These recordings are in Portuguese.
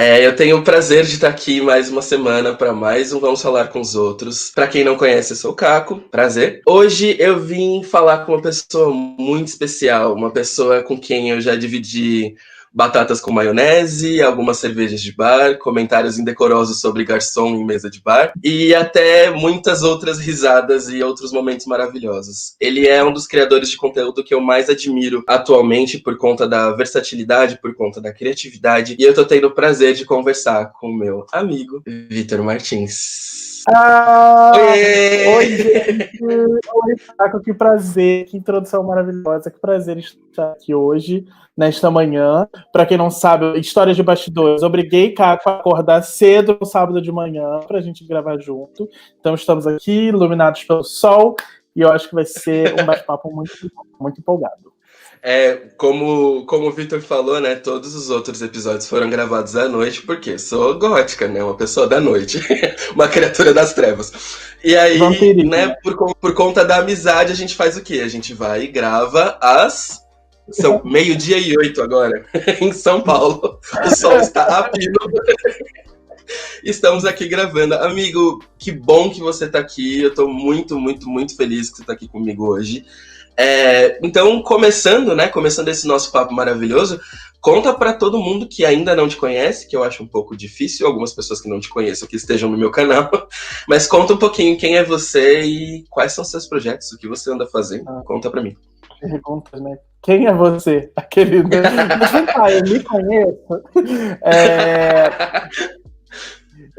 Eu tenho o prazer de estar aqui mais uma semana para mais um Vamos Falar com os Outros. Para quem não conhece, eu sou o Caco, prazer. Hoje eu vim falar com uma pessoa muito especial, uma pessoa com quem eu já dividi batatas com maionese, algumas cervejas de bar, comentários indecorosos sobre garçom em mesa de bar e até muitas outras risadas e outros momentos maravilhosos. Ele é um dos criadores de conteúdo que eu mais admiro atualmente por conta da versatilidade, por conta da criatividade, e eu tô tendo o prazer de conversar com o meu amigo Vitor Martins. Oi, gente! Oi, Caco, que prazer, que introdução maravilhosa, que prazer estar aqui hoje, nesta manhã. Para quem não sabe, histórias de bastidores, obriguei Caco a acordar cedo no sábado de manhã para a gente gravar junto. Então estamos aqui, iluminados pelo sol, e eu acho que vai ser um bate-papo muito empolgado. Como o Victor falou, né? Todos os outros episódios foram gravados à noite, porque sou gótica, né? Uma pessoa da noite, uma criatura das trevas. E aí, né? Por conta da amizade, a gente faz o quê? A gente vai e grava são 12:08 agora, em São Paulo. O sol está a pino. Estamos aqui gravando. Amigo, que bom que você está aqui. Eu tô muito feliz que você está aqui comigo hoje. Então, começando esse nosso papo maravilhoso, conta pra todo mundo que ainda não te conhece, que eu acho um pouco difícil, algumas pessoas que não te conheçam, que estejam no meu canal, mas conta um pouquinho quem é você e quais são seus projetos, o que você anda fazendo, conta pra mim. Perguntas, né? Quem é você? Aquele... Mas vem cá, eu me conheço.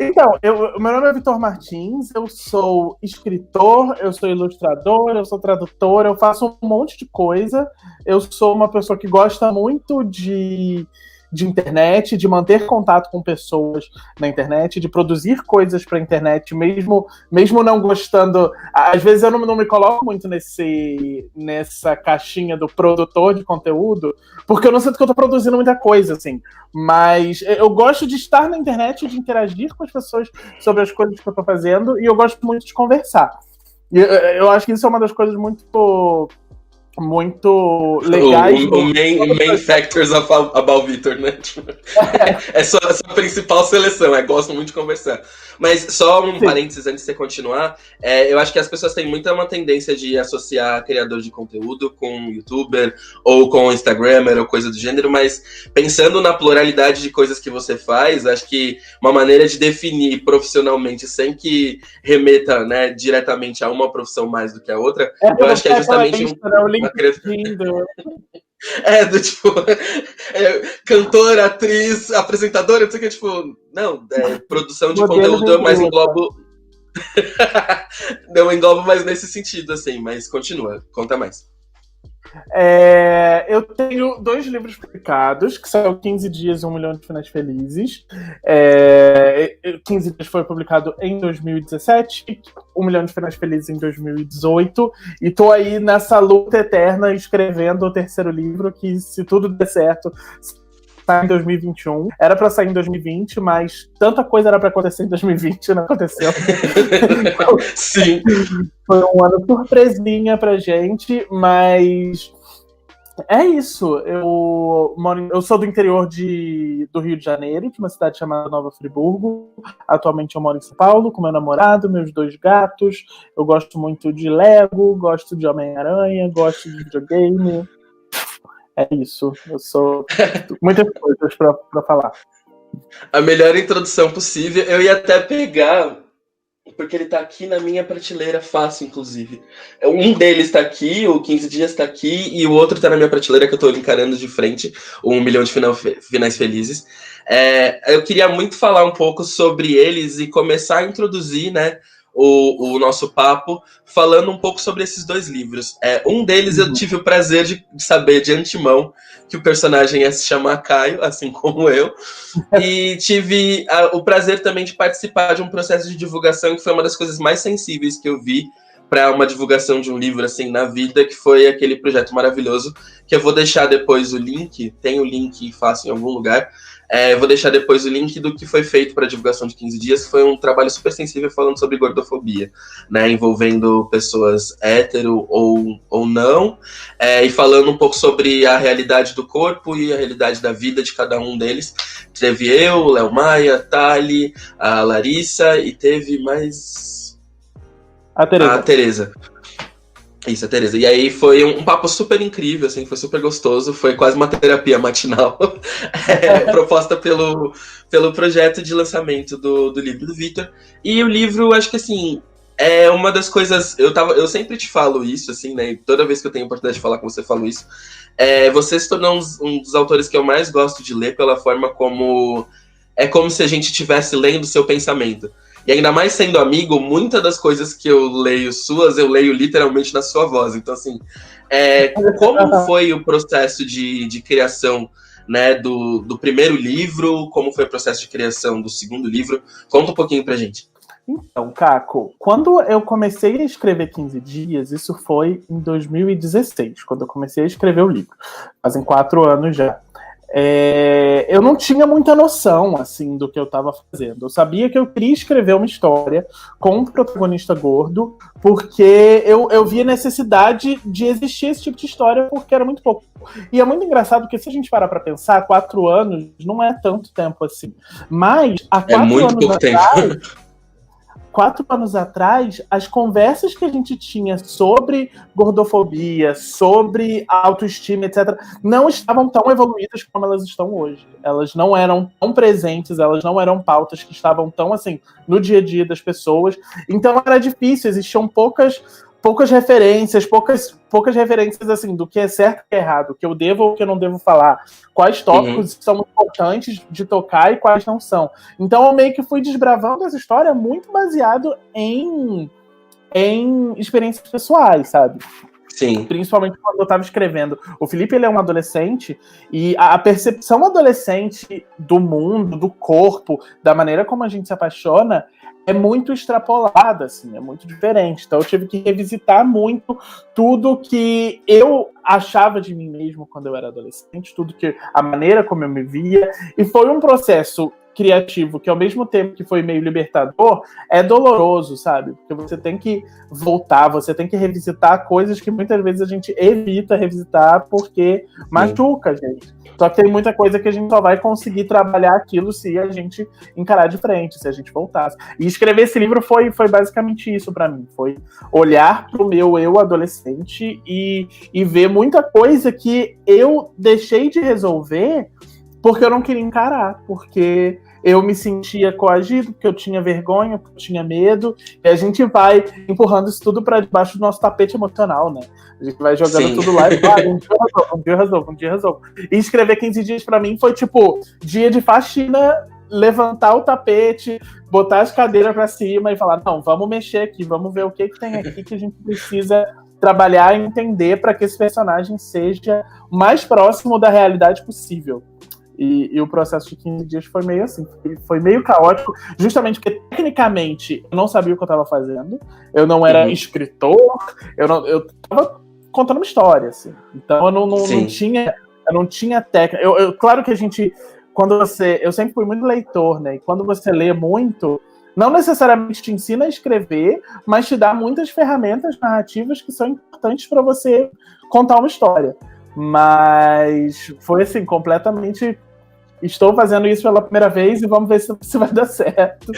Então, meu nome é Vitor Martins, eu sou escritor, eu sou ilustrador, eu sou tradutor, eu faço um monte de coisa. Eu sou uma pessoa que gosta muito de internet, de manter contato com pessoas na internet, de produzir coisas para a internet, mesmo não gostando. Às vezes eu não me coloco muito nessa caixinha do produtor de conteúdo, porque eu não sinto que eu estou produzindo muita coisa, assim. Mas eu gosto de estar na internet, de interagir com as pessoas sobre as coisas que eu estou fazendo, e eu gosto muito de conversar. E eu acho que isso é uma das coisas muito legais. O main factors about Victor, né? É só a sua principal seleção, gosto muito de conversar. Mas só um parênteses antes de você continuar, eu acho que as pessoas têm uma tendência de associar criador de conteúdo com youtuber ou com instagrammer ou coisa do gênero, mas pensando na pluralidade de coisas que você faz, acho que uma maneira de definir profissionalmente sem que remeta, né, diretamente a uma profissão mais do que a outra, eu acho que é justamente cantora, atriz, apresentadora, não sei o que, produção de conteúdo, mas englobo. Não englobo mais nesse sentido, assim, mas continua, conta mais. Eu tenho 2 livros publicados, que são 15 Dias e 1 Milhão de Finais Felizes. 15 Dias foi publicado em 2017, 1 Milhão de Finais Felizes em 2018, e tô aí nessa luta eterna escrevendo o 3º livro, que, se tudo der certo, sai em 2021. Era pra sair em 2020, mas tanta coisa era pra acontecer em 2020 e não aconteceu. Sim. Foi um ano surpresinha pra gente, mas é isso. Eu sou do interior do Rio de Janeiro, de uma cidade chamada Nova Friburgo. Atualmente eu moro em São Paulo com meu namorado, meus 2 gatos. Eu gosto muito de Lego, gosto de Homem-Aranha, gosto de videogame. É isso. Eu sou muitas coisas pra falar. A melhor introdução possível. Eu ia até pegar, porque ele tá aqui na minha prateleira fácil, inclusive. Um deles tá aqui, o 15 Dias tá aqui, e o outro tá na minha prateleira que eu tô encarando de frente, o 1 Milhão de Finais Felizes. Eu queria muito falar um pouco sobre eles e começar a introduzir, né, o nosso papo, falando um pouco sobre esses 2 livros. Um deles eu tive o prazer de saber de antemão que o personagem ia se chamar Caio, assim como eu, e tive o prazer também de participar de um processo de divulgação que foi uma das coisas mais sensíveis que eu vi para uma divulgação de um livro assim na vida, que foi aquele projeto maravilhoso, que eu vou deixar depois o link, tem o link fácil em algum lugar, Vou deixar depois o link do que foi feito para a divulgação de 15 dias, que foi um trabalho super sensível falando sobre gordofobia, né, envolvendo pessoas hétero ou não, e falando um pouco sobre a realidade do corpo e a realidade da vida de cada um deles. Teve eu, o Léo Maia, a Thali, a Larissa e teve mais... A Tereza. Isso, a Tereza. E aí foi um papo super incrível, assim, foi super gostoso, foi quase uma terapia matinal proposta pelo projeto de lançamento do livro do Vitor. E o livro, acho que assim, é uma das coisas. Eu sempre te falo isso, assim, né? Toda vez que eu tenho a oportunidade de falar com você, eu falo isso. Você se tornou um dos autores que eu mais gosto de ler pela forma como. É como se a gente estivesse lendo o seu pensamento. E ainda mais sendo amigo, muitas das coisas que eu leio suas, eu leio literalmente na sua voz. Então, assim, como foi o processo de criação, né, do primeiro livro? Como foi o processo de criação do segundo livro? Conta um pouquinho pra gente. Então, Caco, quando eu comecei a escrever 15 dias, isso foi em 2016, quando eu comecei a escrever o livro. Fazem 4 anos já. Eu não tinha muita noção, assim, do que eu estava fazendo. Eu sabia que eu queria escrever uma história com um protagonista gordo, porque eu via necessidade de existir esse tipo de história, porque era muito pouco. E é muito engraçado, porque se a gente parar para pensar, 4 anos não é tanto tempo assim. Mas, há 4 muito anos pouco atrás... tempo. 4 anos atrás, as conversas que a gente tinha sobre gordofobia, sobre autoestima, etc., não estavam tão evoluídas como elas estão hoje. Elas não eram tão presentes, elas não eram pautas que estavam tão, assim, no dia a dia das pessoas. Então era difícil, existiam poucas referências, poucas referências, assim, do que é certo e que é errado, o que eu devo ou o que eu não devo falar, quais tópicos são importantes de tocar e quais não são. Então eu meio que fui desbravando essa história muito baseado em experiências pessoais, sabe? Sim. Principalmente quando eu estava escrevendo. O Felipe, ele é um adolescente, e a percepção adolescente do mundo, do corpo, da maneira como a gente se apaixona, é muito extrapolada, assim, é muito diferente. Então eu tive que revisitar muito tudo que eu achava de mim mesmo quando eu era adolescente, a maneira como eu me via, e foi um processo criativo que, ao mesmo tempo que foi meio libertador, é doloroso, sabe? Porque você tem que voltar, você tem que revisitar coisas que muitas vezes a gente evita revisitar porque machuca a gente. Só que tem muita coisa que a gente só vai conseguir trabalhar aquilo se a gente encarar de frente, se a gente voltasse. E escrever esse livro foi basicamente isso pra mim. Foi olhar pro meu eu adolescente e ver muita coisa que eu deixei de resolver porque eu não queria encarar, porque eu me sentia coagido, porque eu tinha vergonha, porque eu tinha medo, e a gente vai empurrando isso tudo para debaixo do nosso tapete emocional, né? A gente vai jogando tudo lá e vai, um dia eu resolvo. E escrever 15 dias para mim foi tipo, dia de faxina, levantar o tapete, botar as cadeiras para cima e falar, não, vamos mexer aqui, vamos ver o que tem aqui que a gente precisa trabalhar e entender para que esse personagem seja o mais próximo da realidade possível. E o processo de 15 dias foi meio assim, foi meio caótico, justamente porque tecnicamente eu não sabia o que eu estava fazendo, eu não era escritor, eu estava contando uma história, assim. Então eu não tinha técnica. Claro que a gente, eu sempre fui muito leitor, né? E quando você lê muito, não necessariamente te ensina a escrever, mas te dá muitas ferramentas narrativas que são importantes para você contar uma história. Mas foi assim, completamente. Estou fazendo isso pela primeira vez e vamos ver se vai dar certo.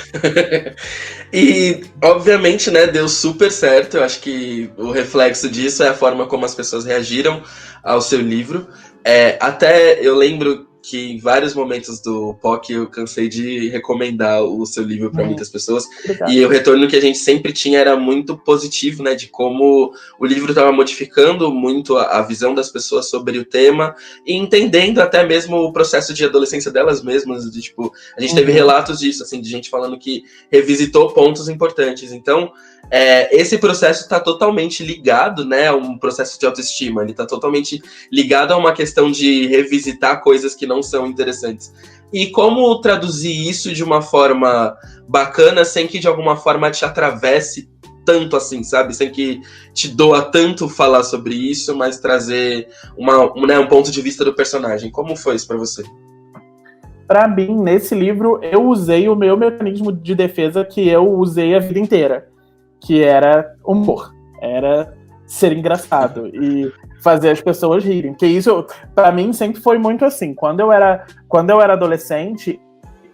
E, obviamente, né, deu super certo. Eu acho que o reflexo disso é a forma como as pessoas reagiram ao seu livro. Até eu lembro que em vários momentos do POC eu cansei de recomendar o seu livro para muitas pessoas. Obrigado. E o retorno que a gente sempre tinha era muito positivo, né, de como o livro estava modificando muito a visão das pessoas sobre o tema e entendendo até mesmo o processo de adolescência delas mesmas, de tipo, a gente teve relatos disso, assim, de gente falando que revisitou pontos importantes. Então, esse processo está totalmente ligado, né, a um processo de autoestima, ele está totalmente ligado a uma questão de revisitar coisas que não são interessantes. E como traduzir isso de uma forma bacana, sem que de alguma forma te atravesse tanto assim, sabe? Sem que te doa tanto falar sobre isso, mas trazer um ponto de vista do personagem. Como foi isso pra você? Pra mim, nesse livro, eu usei o meu mecanismo de defesa que eu usei a vida inteira, que era humor, era ser engraçado e fazer as pessoas rirem. Que isso, pra mim, sempre foi muito assim. Quando eu era adolescente,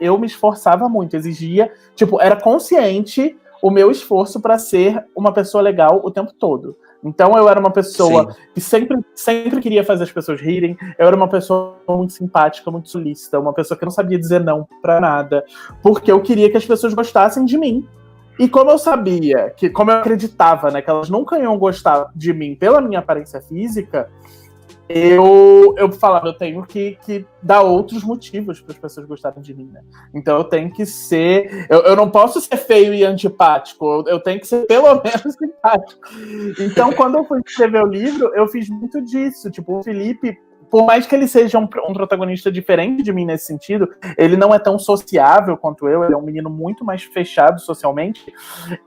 eu me esforçava muito, exigia, tipo, era consciente o meu esforço pra ser uma pessoa legal o tempo todo. Então eu era uma pessoa que sempre queria fazer as pessoas rirem. Eu era uma pessoa muito simpática, muito solícita, uma pessoa que não sabia dizer não pra nada, porque eu queria que as pessoas gostassem de mim. E como eu sabia, como eu acreditava, né, que elas nunca iam gostar de mim pela minha aparência física, eu falava, eu tenho que dar outros motivos para as pessoas gostarem de mim, né? Então eu tenho que ser. Eu não posso ser feio e antipático, eu tenho que ser pelo menos simpático. Então, quando eu fui escrever o livro, eu fiz muito disso. Tipo, o Felipe, por mais que ele seja um protagonista diferente de mim nesse sentido, ele não é tão sociável quanto eu, ele é um menino muito mais fechado socialmente.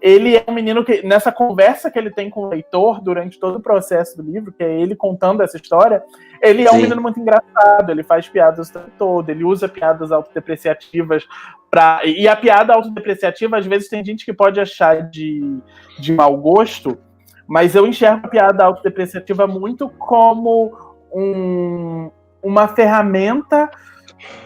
Ele é um menino que, nessa conversa que ele tem com o leitor durante todo o processo do livro, que é ele contando essa história, ele é um menino muito engraçado, ele faz piadas o tempo todo, ele usa piadas autodepreciativas e a piada autodepreciativa, às vezes, tem gente que pode achar de mau gosto, mas eu enxergo a piada autodepreciativa muito como uma ferramenta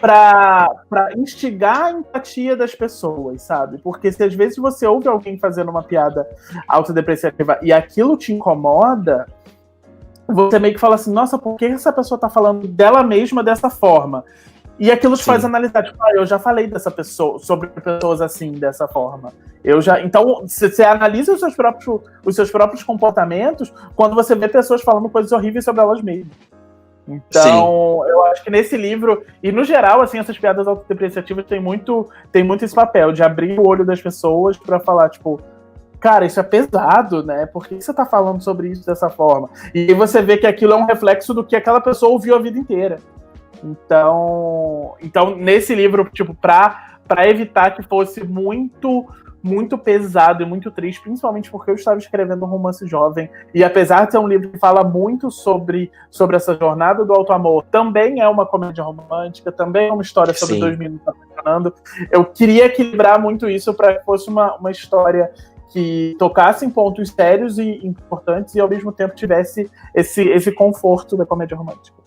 para instigar a empatia das pessoas, sabe? Porque se às vezes você ouve alguém fazendo uma piada autodepreciativa e aquilo te incomoda, você meio que fala assim, nossa, por que essa pessoa tá falando dela mesma dessa forma? E aquilo te faz analisar, tipo, eu já falei dessa pessoa, sobre pessoas assim, dessa forma. Então, você analisa os seus próprios comportamentos quando você vê pessoas falando coisas horríveis sobre elas mesmas. Então, eu acho que nesse livro, e no geral, assim, essas piadas autodepreciativas tem muito esse papel de abrir o olho das pessoas pra falar, tipo, cara, isso é pesado, né? Por que você tá falando sobre isso dessa forma? E aí você vê que aquilo é um reflexo do que aquela pessoa ouviu a vida inteira. Então nesse livro, tipo, pra evitar que fosse muito pesado e muito triste, principalmente porque eu estava escrevendo um romance jovem, e apesar de ser um livro que fala muito sobre essa jornada do auto-amor, também é uma comédia romântica, também é uma história sobre dois meninos apaixonando. Eu queria equilibrar muito isso para que fosse uma história que tocasse em pontos sérios e importantes e ao mesmo tempo tivesse esse conforto da comédia romântica.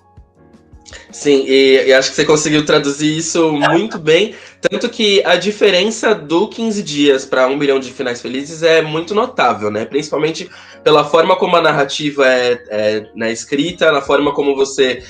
Sim, e acho que você conseguiu traduzir isso muito bem. Tanto que a diferença do 15 dias para 1 milhão de finais felizes é muito notável, né? Principalmente pela forma como a narrativa é escrita, na forma como você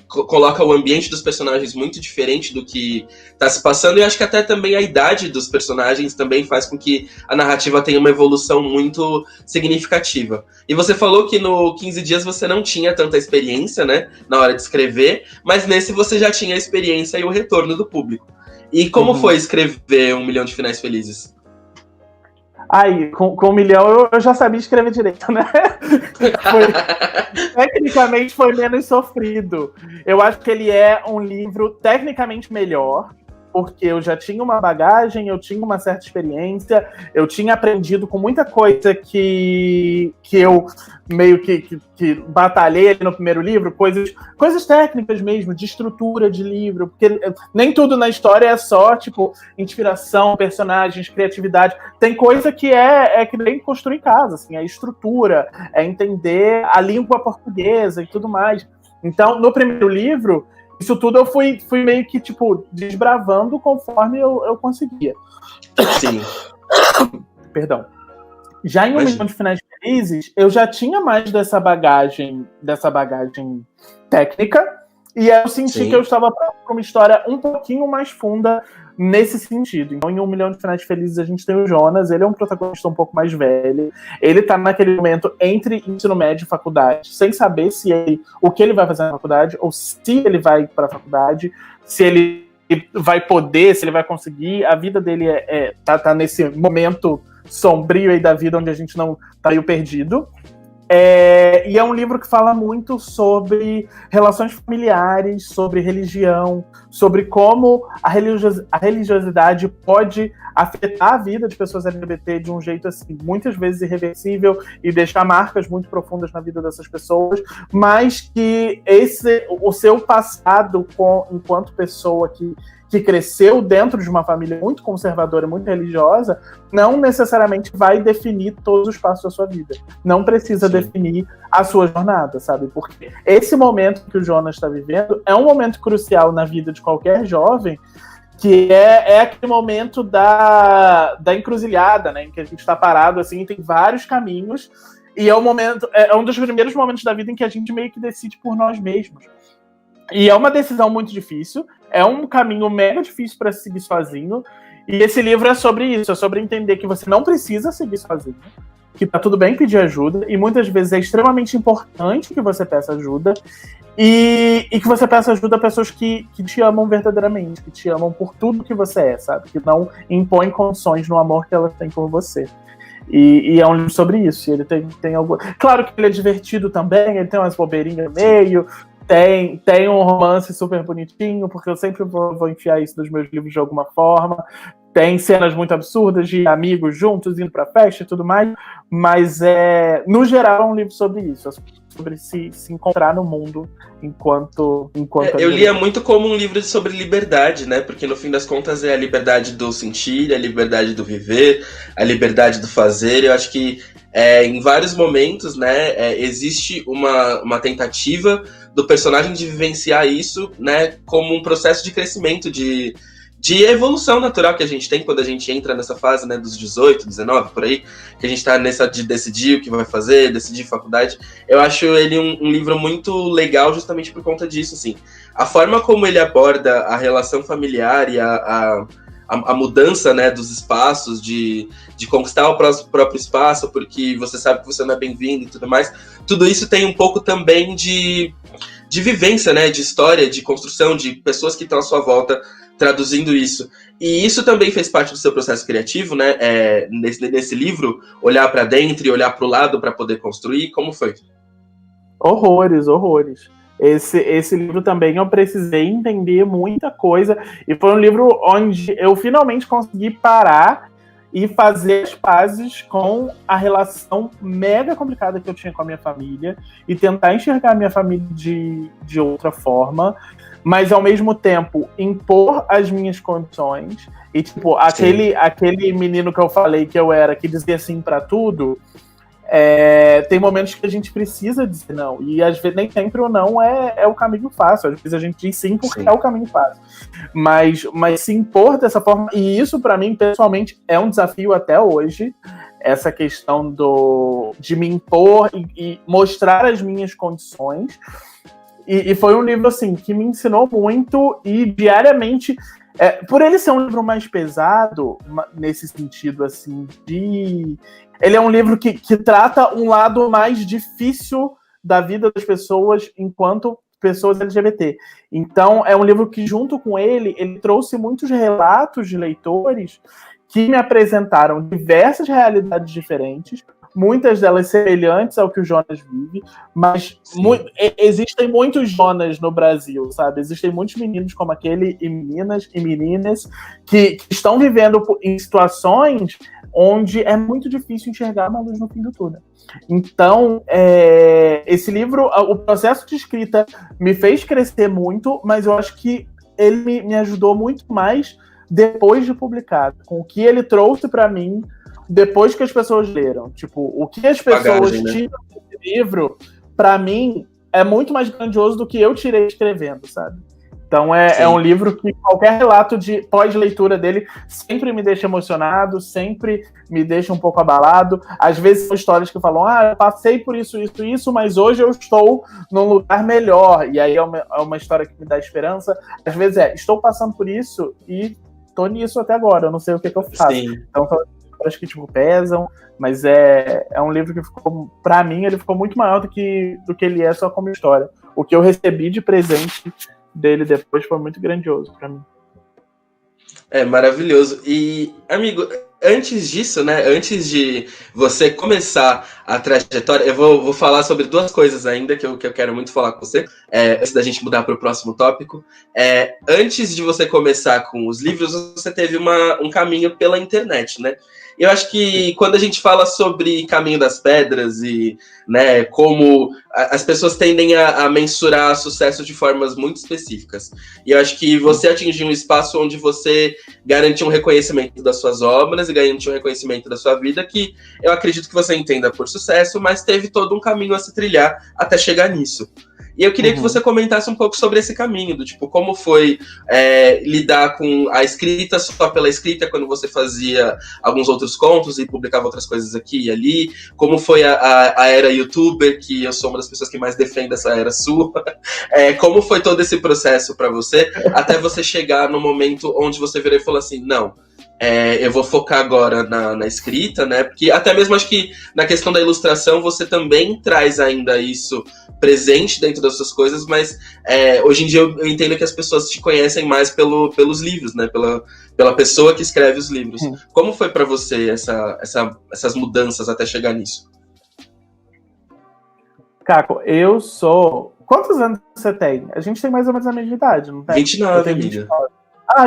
coloca o ambiente dos personagens muito diferente do que está se passando. E acho que até também a idade dos personagens também faz com que a narrativa tenha uma evolução muito significativa. E você falou que no 15 dias você não tinha tanta experiência, né? Na hora de escrever, mas nesse você já tinha a experiência e o retorno do público. E como foi escrever 1 milhão de finais felizes? Aí, com 1 milhão eu já sabia escrever direito, né? Tecnicamente foi menos sofrido. Eu acho que ele é um livro tecnicamente melhor, porque eu já tinha uma bagagem, eu tinha uma certa experiência, eu tinha aprendido com muita coisa que eu meio que batalhei ali no primeiro livro, coisas técnicas mesmo, de estrutura de livro, porque nem tudo na história é só, tipo, inspiração, personagens, criatividade. Tem coisa que é que nem construir casa, assim, é estrutura, é entender a língua portuguesa e tudo mais. Então, no primeiro livro, isso tudo eu fui meio que, tipo, desbravando conforme eu conseguia. Sim. Perdão. Já em 1 milhão de finais felizes, eu já tinha mais dessa bagagem técnica, e eu senti que eu estava para uma história um pouquinho mais funda nesse sentido. Então, em 1 milhão de finais felizes, a gente tem o Jonas, ele é um protagonista um pouco mais velho, ele tá naquele momento entre ensino médio e faculdade, sem saber o que ele vai fazer na faculdade, ou se ele vai para a faculdade, se ele vai poder, se ele vai conseguir. A vida dele tá nesse momento sombrio aí da vida, onde a gente não tá meio perdido. E é um livro que fala muito sobre relações familiares, sobre religião, sobre como a religiosidade pode afetar a vida de pessoas LGBT de um jeito assim, muitas vezes irreversível e deixar marcas muito profundas na vida dessas pessoas, mas que o seu passado enquanto pessoa que cresceu dentro de uma família muito conservadora, muito religiosa, não necessariamente vai definir todos os passos da sua vida. Não precisa definir a sua jornada, sabe? Porque esse momento que o Jonas está vivendo é um momento crucial na vida de qualquer jovem, que é aquele momento da encruzilhada, né? Em que a gente está parado, assim, tem vários caminhos, e é um dos primeiros momentos da vida em que a gente meio que decide por nós mesmos. E é uma decisão muito difícil, é um caminho mega difícil para seguir sozinho, e esse livro é sobre isso, é sobre entender que você não precisa seguir sozinho, que tá tudo bem pedir ajuda, e muitas vezes é extremamente importante que você peça ajuda, e que você peça ajuda a pessoas que te amam verdadeiramente, que te amam por tudo que você é, sabe? Que não impõem condições no amor que elas têm por você. E é um livro sobre isso, e ele tem algo... Claro que ele é divertido também, ele tem umas bobeirinhas no meio, tem um romance super bonitinho, porque eu sempre vou enfiar isso nos meus livros de alguma forma. Tem cenas muito absurdas de amigos juntos indo pra festa e tudo mais, mas no geral é um livro sobre isso, sobre se encontrar no mundo enquanto eu lia muito como um livro sobre liberdade, né? Porque no fim das contas é a liberdade do sentir, a liberdade do viver, a liberdade do fazer. Eu acho que em vários momentos, né, existe uma tentativa do personagem de vivenciar isso, né, como um processo de crescimento, de evolução natural que a gente tem quando a gente entra nessa fase, né, dos 18, 19, por aí, que a gente tá nessa de decidir o que vai fazer, decidir faculdade. Eu acho ele um livro muito legal justamente por conta disso, assim. A forma como ele aborda a relação familiar e a mudança, né, dos espaços, de conquistar o próprio espaço, porque você sabe que você não é bem-vindo e tudo mais. Tudo isso tem um pouco também de vivência, né, de história, de construção, de pessoas que estão à sua volta traduzindo isso. E isso também fez parte do seu processo criativo, né, nesse livro, olhar para dentro e olhar para o lado para poder construir. Como foi? Horrores. Esse livro também eu precisei entender muita coisa, e foi um livro onde eu finalmente consegui parar e fazer as pazes com a relação mega complicada que eu tinha com a minha família e tentar enxergar a minha família de outra forma, mas ao mesmo tempo impor as minhas condições. E tipo, aquele menino que eu falei que eu era, que dizia sim pra tudo, tem momentos que a gente precisa dizer não, e às vezes nem sempre o não é o caminho fácil, às vezes a gente diz sim porque é o caminho fácil, mas se impor dessa forma, e isso pra mim pessoalmente é um desafio até hoje, essa questão de me impor e mostrar as minhas condições, e foi um livro assim que me ensinou muito, e diariamente, por ele ser um livro mais pesado nesse sentido assim ele é um livro que trata um lado mais difícil da vida das pessoas enquanto pessoas LGBT. Então, é um livro que, junto com ele trouxe muitos relatos de leitores que me apresentaram diversas realidades diferentes, muitas delas semelhantes ao que o Jonas vive, mas existem muitos Jonas no Brasil, sabe? Existem muitos meninos como aquele, e meninas e meninas, que estão vivendo em situações onde é muito difícil enxergar uma luz no fim do túnel. Então, esse livro, o processo de escrita me fez crescer muito, mas eu acho que ele me ajudou muito mais depois de publicado, com o que ele trouxe para mim depois que as pessoas leram. Tipo, o que as pessoas tiram desse livro, para mim, é muito mais grandioso do que eu tirei escrevendo, sabe? Então é um livro que qualquer relato de pós-leitura dele sempre me deixa emocionado, sempre me deixa um pouco abalado. Às vezes são histórias que falam, eu passei por isso, mas hoje eu estou num lugar melhor. E aí é uma história que me dá esperança. Às vezes estou passando por isso e tô nisso até agora, eu não sei o que eu faço. Sim. Então são histórias que tipo, pesam, mas é um livro que ficou, pra mim, ele ficou muito maior do que ele é só como história. O que eu recebi de presente dele depois foi muito grandioso pra mim. Maravilhoso. E, amigo, antes disso, né, antes de você começar a trajetória, eu vou falar sobre duas coisas ainda que eu quero muito falar com você, antes da gente mudar para o próximo tópico. Antes de você começar com os livros, você teve um caminho pela internet, né? Eu acho que quando a gente fala sobre Caminho das Pedras e, né, como as pessoas tendem a mensurar sucesso de formas muito específicas. E eu acho que você atingiu um espaço onde você garantiu um reconhecimento das suas obras e garantiu um reconhecimento da sua vida, que eu acredito que você entenda por sucesso, mas teve todo um caminho a se trilhar até chegar nisso. E eu queria que você comentasse um pouco sobre esse caminho, do tipo, como foi lidar com a escrita só pela escrita, quando você fazia alguns outros contos e publicava outras coisas aqui e ali, como foi a era youtuber, que eu sou uma das pessoas que mais defende essa era sua, como foi todo esse processo para você, até você chegar no momento onde você virou e falou assim, não, eu vou focar agora na escrita, né? Porque até mesmo acho que na questão da ilustração você também traz ainda isso presente dentro das suas coisas, mas hoje em dia eu entendo que as pessoas te conhecem mais pelos livros, né? Pela pessoa que escreve os livros. Como foi para você essas mudanças até chegar nisso? Caco, eu sou... Quantos anos você tem? A gente tem mais ou menos a mesma idade, não tem? 29, amiga.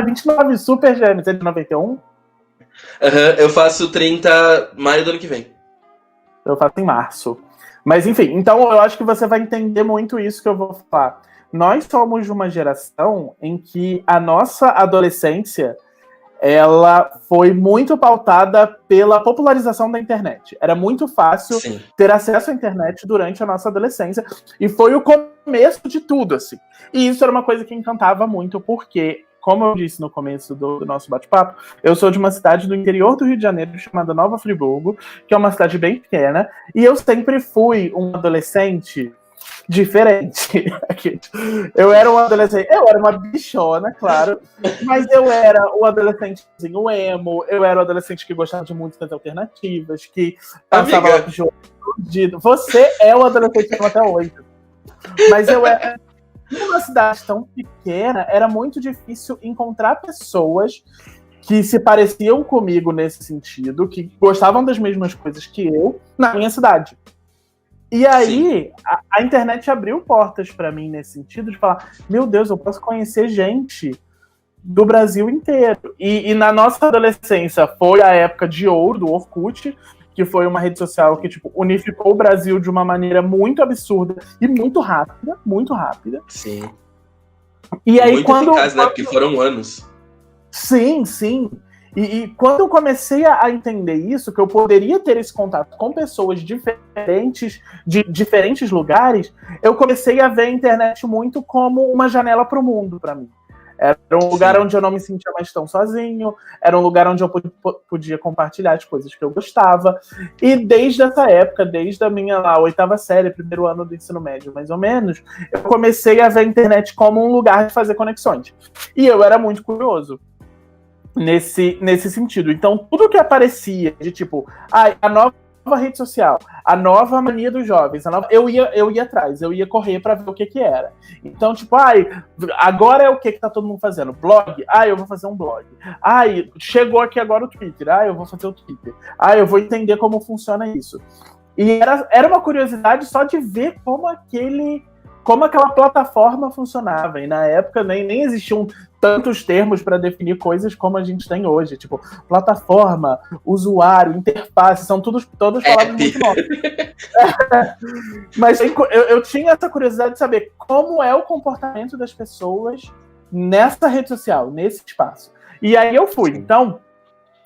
29, super gêmeos. Você é de 91? Eu faço 30 maio do ano que vem. Eu faço em março. Mas enfim, então eu acho que você vai entender muito isso que eu vou falar. Nós somos de uma geração em que a nossa adolescência ela foi muito pautada pela popularização da internet. Era muito fácil ter acesso à internet durante a nossa adolescência. E foi o começo de tudo, assim. E isso era uma coisa que encantava muito, porque, como eu disse no começo do nosso bate-papo, eu sou de uma cidade do interior do Rio de Janeiro chamada Nova Friburgo, que é uma cidade bem pequena, e eu sempre fui um adolescente diferente. Eu era um adolescente, eu era uma bichona, claro, mas eu era o adolescentezinho emo, eu era o adolescente que gostava de músicas alternativas, que passava lá pro jogo escondido. Você é o adolescente emo até hoje. Mas eu era... Numa cidade tão pequena, era muito difícil encontrar pessoas que se pareciam comigo nesse sentido, que gostavam das mesmas coisas que eu, na minha cidade. E aí, a internet abriu portas para mim nesse sentido, de falar, meu Deus, eu posso conhecer gente do Brasil inteiro. E na nossa adolescência foi a época de ouro do Orkut, que foi uma rede social que tipo, unificou o Brasil de uma maneira muito absurda e muito rápida, muito rápida. Sim. E aí, muito eficaz, né? Porque foram anos. Sim, sim. E quando eu comecei a entender isso, que eu poderia ter esse contato com pessoas diferentes, de diferentes lugares, eu comecei a ver a internet muito como uma janela para o mundo, para mim. Era um lugar onde eu não me sentia mais tão sozinho, era um lugar onde eu podia compartilhar as coisas que eu gostava. E desde essa época, desde a minha 8ª série, primeiro ano do ensino médio, mais ou menos, eu comecei a ver a internet como um lugar de fazer conexões. E eu era muito curioso nesse sentido. Então, tudo que aparecia de tipo, a nova rede social, a nova mania dos jovens, eu ia atrás, eu ia correr para ver o que era. Então, tipo, agora é o que tá todo mundo fazendo? Blog? Eu vou fazer um blog. Chegou aqui agora o Twitter. Eu vou fazer o Twitter. Eu vou entender como funciona isso. E era uma curiosidade só de ver como aquela plataforma funcionava. E na época nem existiam tantos termos para definir coisas como a gente tem hoje. Tipo, plataforma, usuário, interface, são todas palavras muito novas. Mas eu tinha essa curiosidade de saber como é o comportamento das pessoas nessa rede social, nesse espaço. E aí eu fui. Então,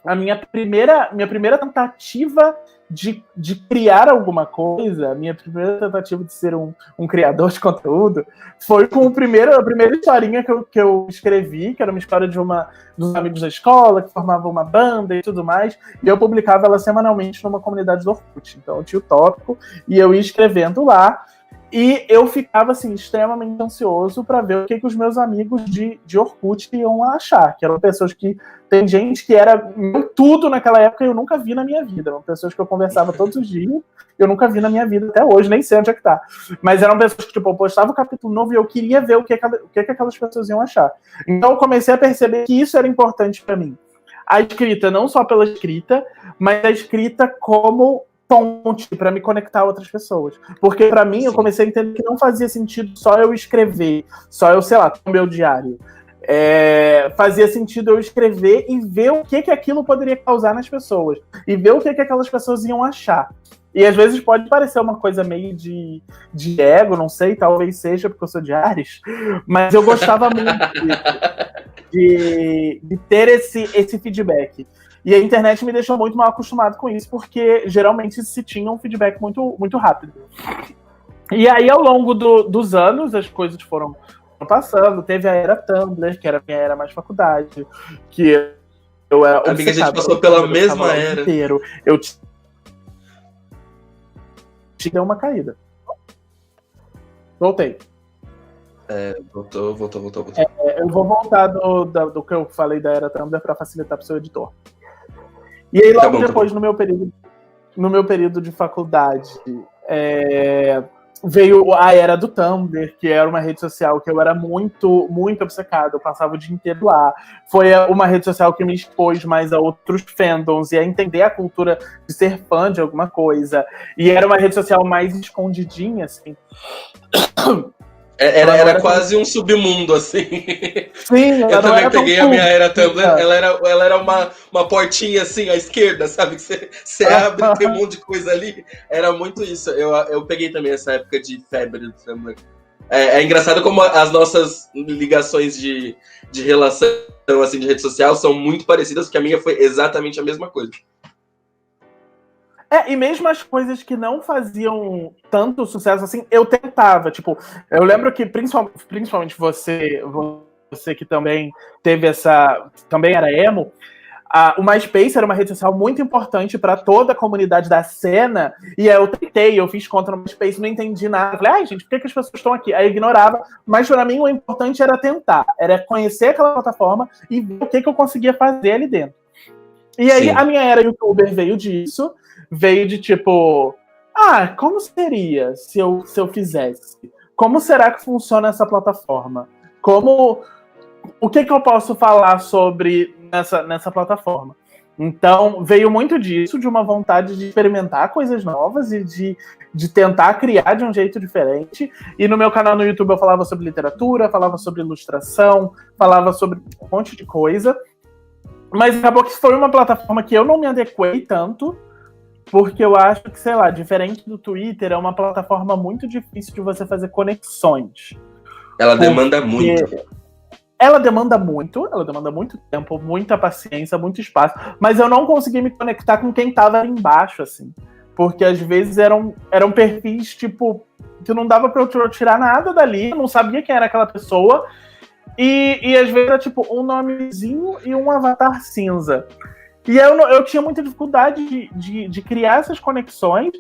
a minha primeira tentativa de criar alguma coisa, a minha primeira tentativa de ser um criador de conteúdo, foi com a primeira historinha que eu escrevi, que era uma história dos amigos da escola, que formavam uma banda e tudo mais, e eu publicava ela semanalmente numa comunidade do Orkut. Então eu tinha o tópico, e eu ia escrevendo lá, e eu ficava, assim, extremamente ansioso para ver o que os meus amigos de Orkut iam achar, que eram pessoas que... Tem gente que era tudo naquela época e eu nunca vi na minha vida. Eram pessoas que eu conversava todos os dias e eu nunca vi na minha vida até hoje, nem sei onde é que tá. Mas eram pessoas que, tipo, eu postava o capítulo novo e eu queria ver o que aquelas pessoas iam achar. Então eu comecei a perceber que isso era importante para mim. a escrita não só pela escrita, mas a escrita como ponte para me conectar a outras pessoas. Porque para mim, eu comecei a entender que não fazia sentido só eu escrever, só eu, sei lá, no meu diário. Fazia sentido eu escrever e ver o que aquilo poderia causar nas pessoas. E ver o que aquelas pessoas iam achar. E às vezes pode parecer uma coisa meio de ego, não sei, talvez seja porque eu sou de Ares, mas eu gostava muito de ter esse feedback. E a internet me deixou muito mal acostumado com isso, porque geralmente se tinha um feedback muito, muito rápido. E aí, ao longo dos anos, as coisas foram passando. Teve a era Tumblr, que era a minha era mais faculdade, que eu era amiga, a gente passou pela mesma era. Inteiro. Eu deu uma caída. Voltei. Voltou. Eu vou voltar do que eu falei da era Tumblr para facilitar para o seu editor. E aí, logo depois, no meu período de faculdade, veio a era do Tumblr, que era uma rede social que eu era muito, muito obcecado. Eu passava o dia inteiro lá. Foi uma rede social que me expôs mais a outros fandoms e a entender a cultura de ser fã de alguma coisa. E era uma rede social mais escondidinha, assim. Era quase um submundo, assim. Sim, eu também peguei a minha era Tumblr. Ela era uma portinha, assim, à esquerda, sabe? Que você abre e tem um monte de coisa ali. Era muito isso. Eu peguei também essa época de febre do Tumblr. É engraçado como as nossas ligações de relação, assim, de rede social são muito parecidas, porque a minha foi exatamente a mesma coisa. E mesmo as coisas que não faziam tanto sucesso assim, eu tentava. Tipo, eu lembro que principalmente você que também teve também era emo, o MySpace era uma rede social muito importante para toda a comunidade da cena, e eu tentei, eu fiz conta no MySpace, não entendi nada. Falei, ai, gente, por que as pessoas estão aqui? Aí eu ignorava, mas para mim o importante era tentar, era conhecer aquela plataforma e ver o que eu conseguia fazer ali dentro. E aí a minha era youtuber veio disso, veio de tipo, como seria se eu fizesse? Como será que funciona essa plataforma? O que eu posso falar sobre nessa plataforma? Então, veio muito disso, de uma vontade de experimentar coisas novas e de tentar criar de um jeito diferente. E no meu canal no YouTube eu falava sobre literatura, falava sobre ilustração, falava sobre um monte de coisa. Mas acabou que foi uma plataforma que eu não me adequei tanto, porque eu acho que, sei lá, diferente do Twitter, é uma plataforma muito difícil de você fazer conexões. Ela demanda muito. Ela demanda muito tempo, muita paciência, muito espaço, mas eu não consegui me conectar com quem tava ali embaixo, assim. Porque às vezes eram perfis, tipo, que não dava pra eu tirar nada dali, eu não sabia quem era aquela pessoa, e às vezes era tipo um nomezinho e um avatar cinza. E eu tinha muita dificuldade de criar essas conexões.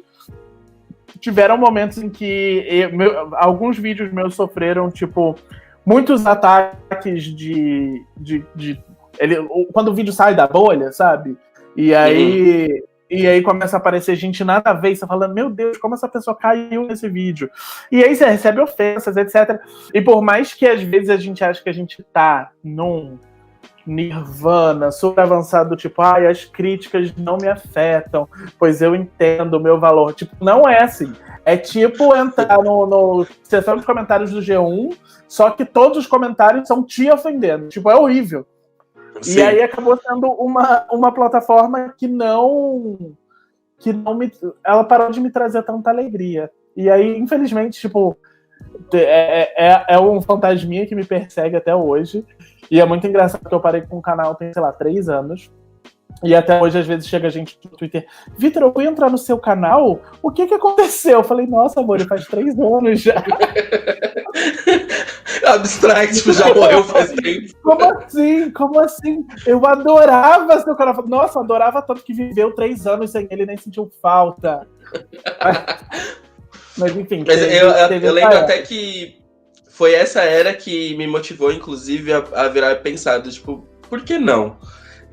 Tiveram momentos em que alguns vídeos meus sofreram, tipo, muitos ataques quando o vídeo sai da bolha, sabe? E aí começa a aparecer gente nada a ver, você falando, meu Deus, como essa pessoa caiu nesse vídeo? E aí você recebe ofensas, etc. E por mais que às vezes a gente acha que a gente tá num nirvana, super avançado, tipo, as críticas não me afetam, pois eu entendo o meu valor. Tipo, não é assim. É tipo entrar no seção de comentários do G1, só que todos os comentários são te ofendendo. Tipo, é horrível. Sim. E aí acabou sendo uma plataforma que ela parou de me trazer tanta alegria. E aí, infelizmente, tipo, é um fantasminha que me persegue até hoje. E é muito engraçado que eu parei com o canal tem, sei lá, 3 anos. E até hoje, às vezes, chega gente no Twitter, Vitor, eu fui entrar no seu canal, o que aconteceu? Eu falei, nossa, amor, faz 3 anos já. Abstract, tipo, já morreu faz tempo. Como assim? Eu adorava seu canal. Nossa, eu adorava tanto que viveu 3 anos sem ele, nem sentiu falta. Mas enfim. Mas eu lembro até que foi essa era que me motivou, inclusive, a virar pensado, tipo, por que não?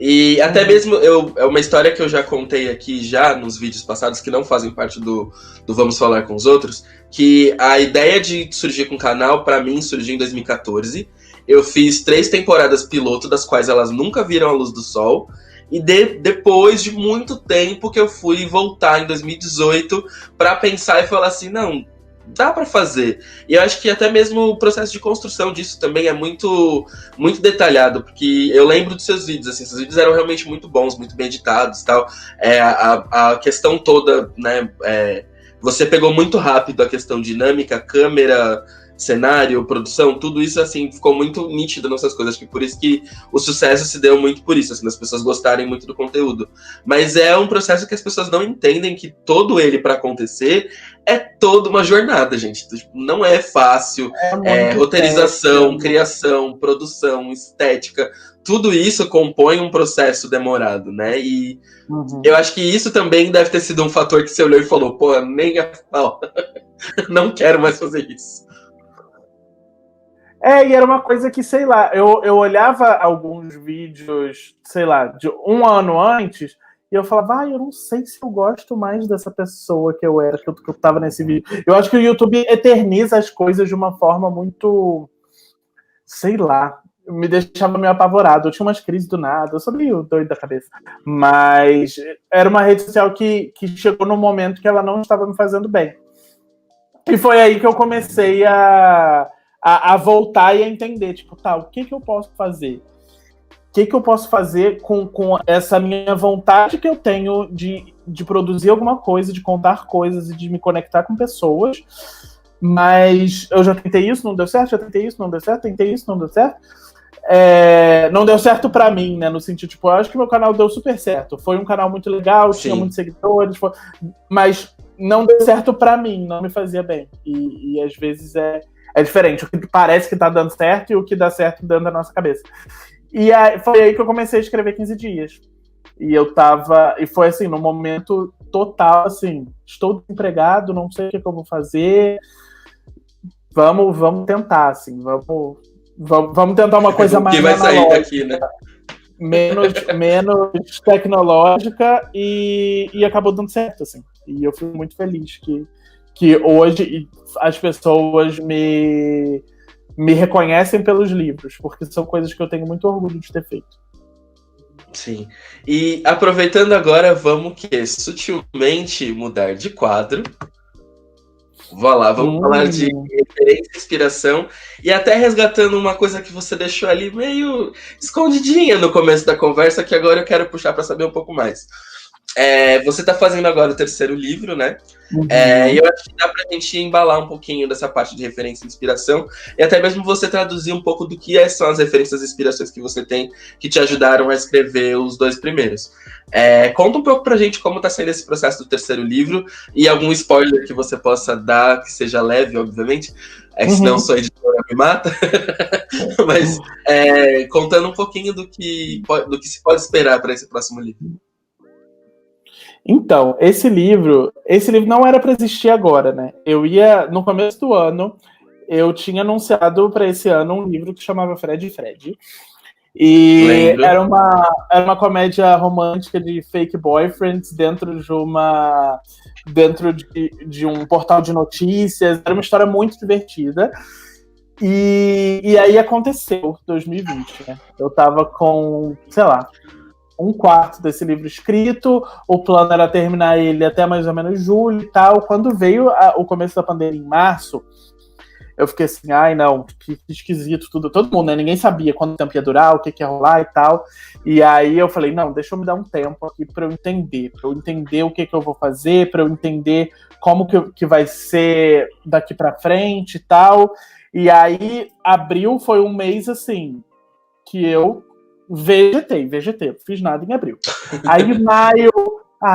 E até mesmo, é uma história que eu já contei aqui já nos vídeos passados, que não fazem parte do Vamos Falar com os Outros, que a ideia de surgir com o canal, pra mim, surgiu em 2014. Eu fiz 3 temporadas piloto, das quais elas nunca viram a luz do sol. E depois de muito tempo que eu fui voltar em 2018 para pensar e falar assim, não, dá para fazer. E eu acho que até mesmo o processo de construção disso também é muito muito detalhado, porque eu lembro dos seus vídeos, assim, seus vídeos eram realmente muito bons, muito bem editados e tal. A questão toda, né, você pegou muito rápido a questão dinâmica, câmera, cenário, produção, tudo isso, assim, ficou muito nítido nessas coisas. Acho que por isso que o sucesso se deu muito por isso, assim, das pessoas gostarem muito do conteúdo. Mas é um processo que as pessoas não entendem que todo ele, para acontecer, é toda uma jornada, gente. Tipo, não é fácil. Roteirização, criação, produção, estética, tudo isso compõe um processo demorado, né? E eu acho que isso também deve ter sido um fator que você olhou e falou, pô, nem a pau. Não quero mais fazer isso. E era uma coisa que, sei lá, eu olhava alguns vídeos, sei lá, de um ano antes, e eu falava, eu não sei se eu gosto mais dessa pessoa que eu era, que eu tava nesse vídeo. Eu acho que o YouTube eterniza as coisas de uma forma muito, sei lá, me deixava meio apavorado. Eu tinha umas crises do nada, eu sou meio doido da cabeça. Mas era uma rede social que chegou num momento que ela não estava me fazendo bem. E foi aí que eu comecei a voltar e a entender, tipo, o que eu posso fazer? O que eu posso fazer com essa minha vontade que eu tenho de produzir alguma coisa, de contar coisas e de me conectar com pessoas, mas eu já tentei isso, não deu certo, já tentei isso, não deu certo, tentei isso, não deu certo. Não deu certo pra mim, né, no sentido, tipo, eu acho que meu canal deu super certo, foi um canal muito legal, tinha muitos seguidores, mas não deu certo pra mim, não me fazia bem, e às vezes é diferente, o que parece que tá dando certo e o que dá certo dentro da nossa cabeça. E foi aí que eu comecei a escrever 15 dias. E foi assim, no momento total, assim, estou desempregado, não sei o que eu vou fazer, vamos tentar, assim, vamos tentar uma coisa mais que vai sair daqui, né? menos tecnológica e acabou dando certo, assim. E eu fico muito feliz que hoje as pessoas me reconhecem pelos livros, porque são coisas que eu tenho muito orgulho de ter feito. Sim. E aproveitando agora, vamos sutilmente mudar de quadro. Vamos falar de referência, inspiração e até resgatando uma coisa que você deixou ali meio escondidinha no começo da conversa, que agora eu quero puxar para saber um pouco mais. Você está fazendo agora o terceiro livro, né? E eu acho que dá pra gente embalar um pouquinho dessa parte de referência e inspiração, e até mesmo você traduzir um pouco do que são as referências e inspirações que você tem que te ajudaram a escrever os 2 primeiros. Conta um pouco pra gente como tá sendo esse processo do terceiro livro, e algum spoiler que você possa dar, que seja leve, obviamente, senão sua editora me mata, mas contando um pouquinho do que se pode esperar para esse próximo livro. Então, esse livro não era para existir agora, né? No começo do ano, eu tinha anunciado para esse ano um livro que chamava Fred e Fred. E era uma comédia romântica de fake boyfriends dentro de um portal de notícias. Era uma história muito divertida. E aí aconteceu, 2020, né? Eu tava com, sei lá, 1/4 desse livro escrito, o plano era terminar ele até mais ou menos julho e tal. Quando veio o começo da pandemia em março, eu fiquei assim, não, que esquisito tudo. Todo mundo, né? Ninguém sabia quanto tempo ia durar, o que ia rolar e tal. E aí eu falei, não, deixa eu me dar um tempo aqui pra eu entender o que eu vou fazer, pra eu entender como que vai ser daqui pra frente e tal. E aí, abril foi um mês, assim, que eu vegetei, não fiz nada em abril. Aí maio,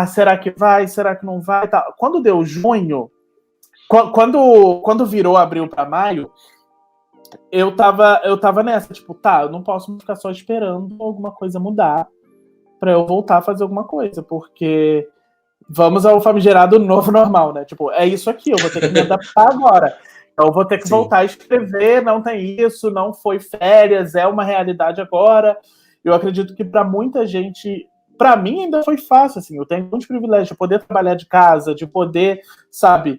será que vai, será que não vai? Tá. Quando deu junho, quando virou abril para maio, eu tava nessa, tipo, eu não posso ficar só esperando alguma coisa mudar para eu voltar a fazer alguma coisa, porque vamos ao famigerado novo normal, né? Tipo, é isso aqui, eu vou ter que me adaptar agora. Eu vou ter que voltar a escrever, não tem isso, não foi férias, é uma realidade agora. Eu acredito que para muita gente, para mim ainda foi fácil, assim, eu tenho muito privilégio de poder trabalhar de casa, de poder, sabe,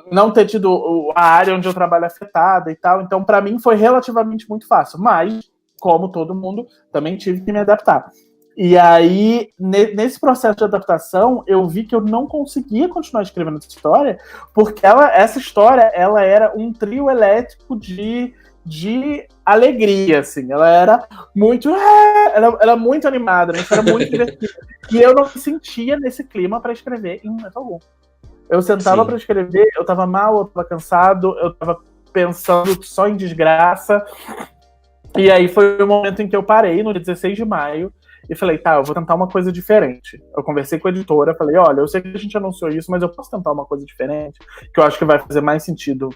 não ter tido a área onde eu trabalho afetada e tal, então para mim foi relativamente muito fácil, mas, como todo mundo, também tive que me adaptar. E aí, nesse processo de adaptação, eu vi que eu não conseguia continuar escrevendo essa história, porque essa história ela era um trio elétrico de alegria, assim. Ela era muito. Ela era muito animada, né? Era muito divertida. E eu não me sentia nesse clima para escrever em momento algum. Eu sentava para escrever, eu tava mal, eu tava cansado, eu tava pensando só em desgraça. E aí foi o momento em que eu parei, no dia 16 de maio, e falei, tá, eu vou tentar uma coisa diferente. Eu conversei com a editora, falei, olha, eu sei que a gente anunciou isso, mas eu posso tentar uma coisa diferente, que eu acho que vai fazer mais sentido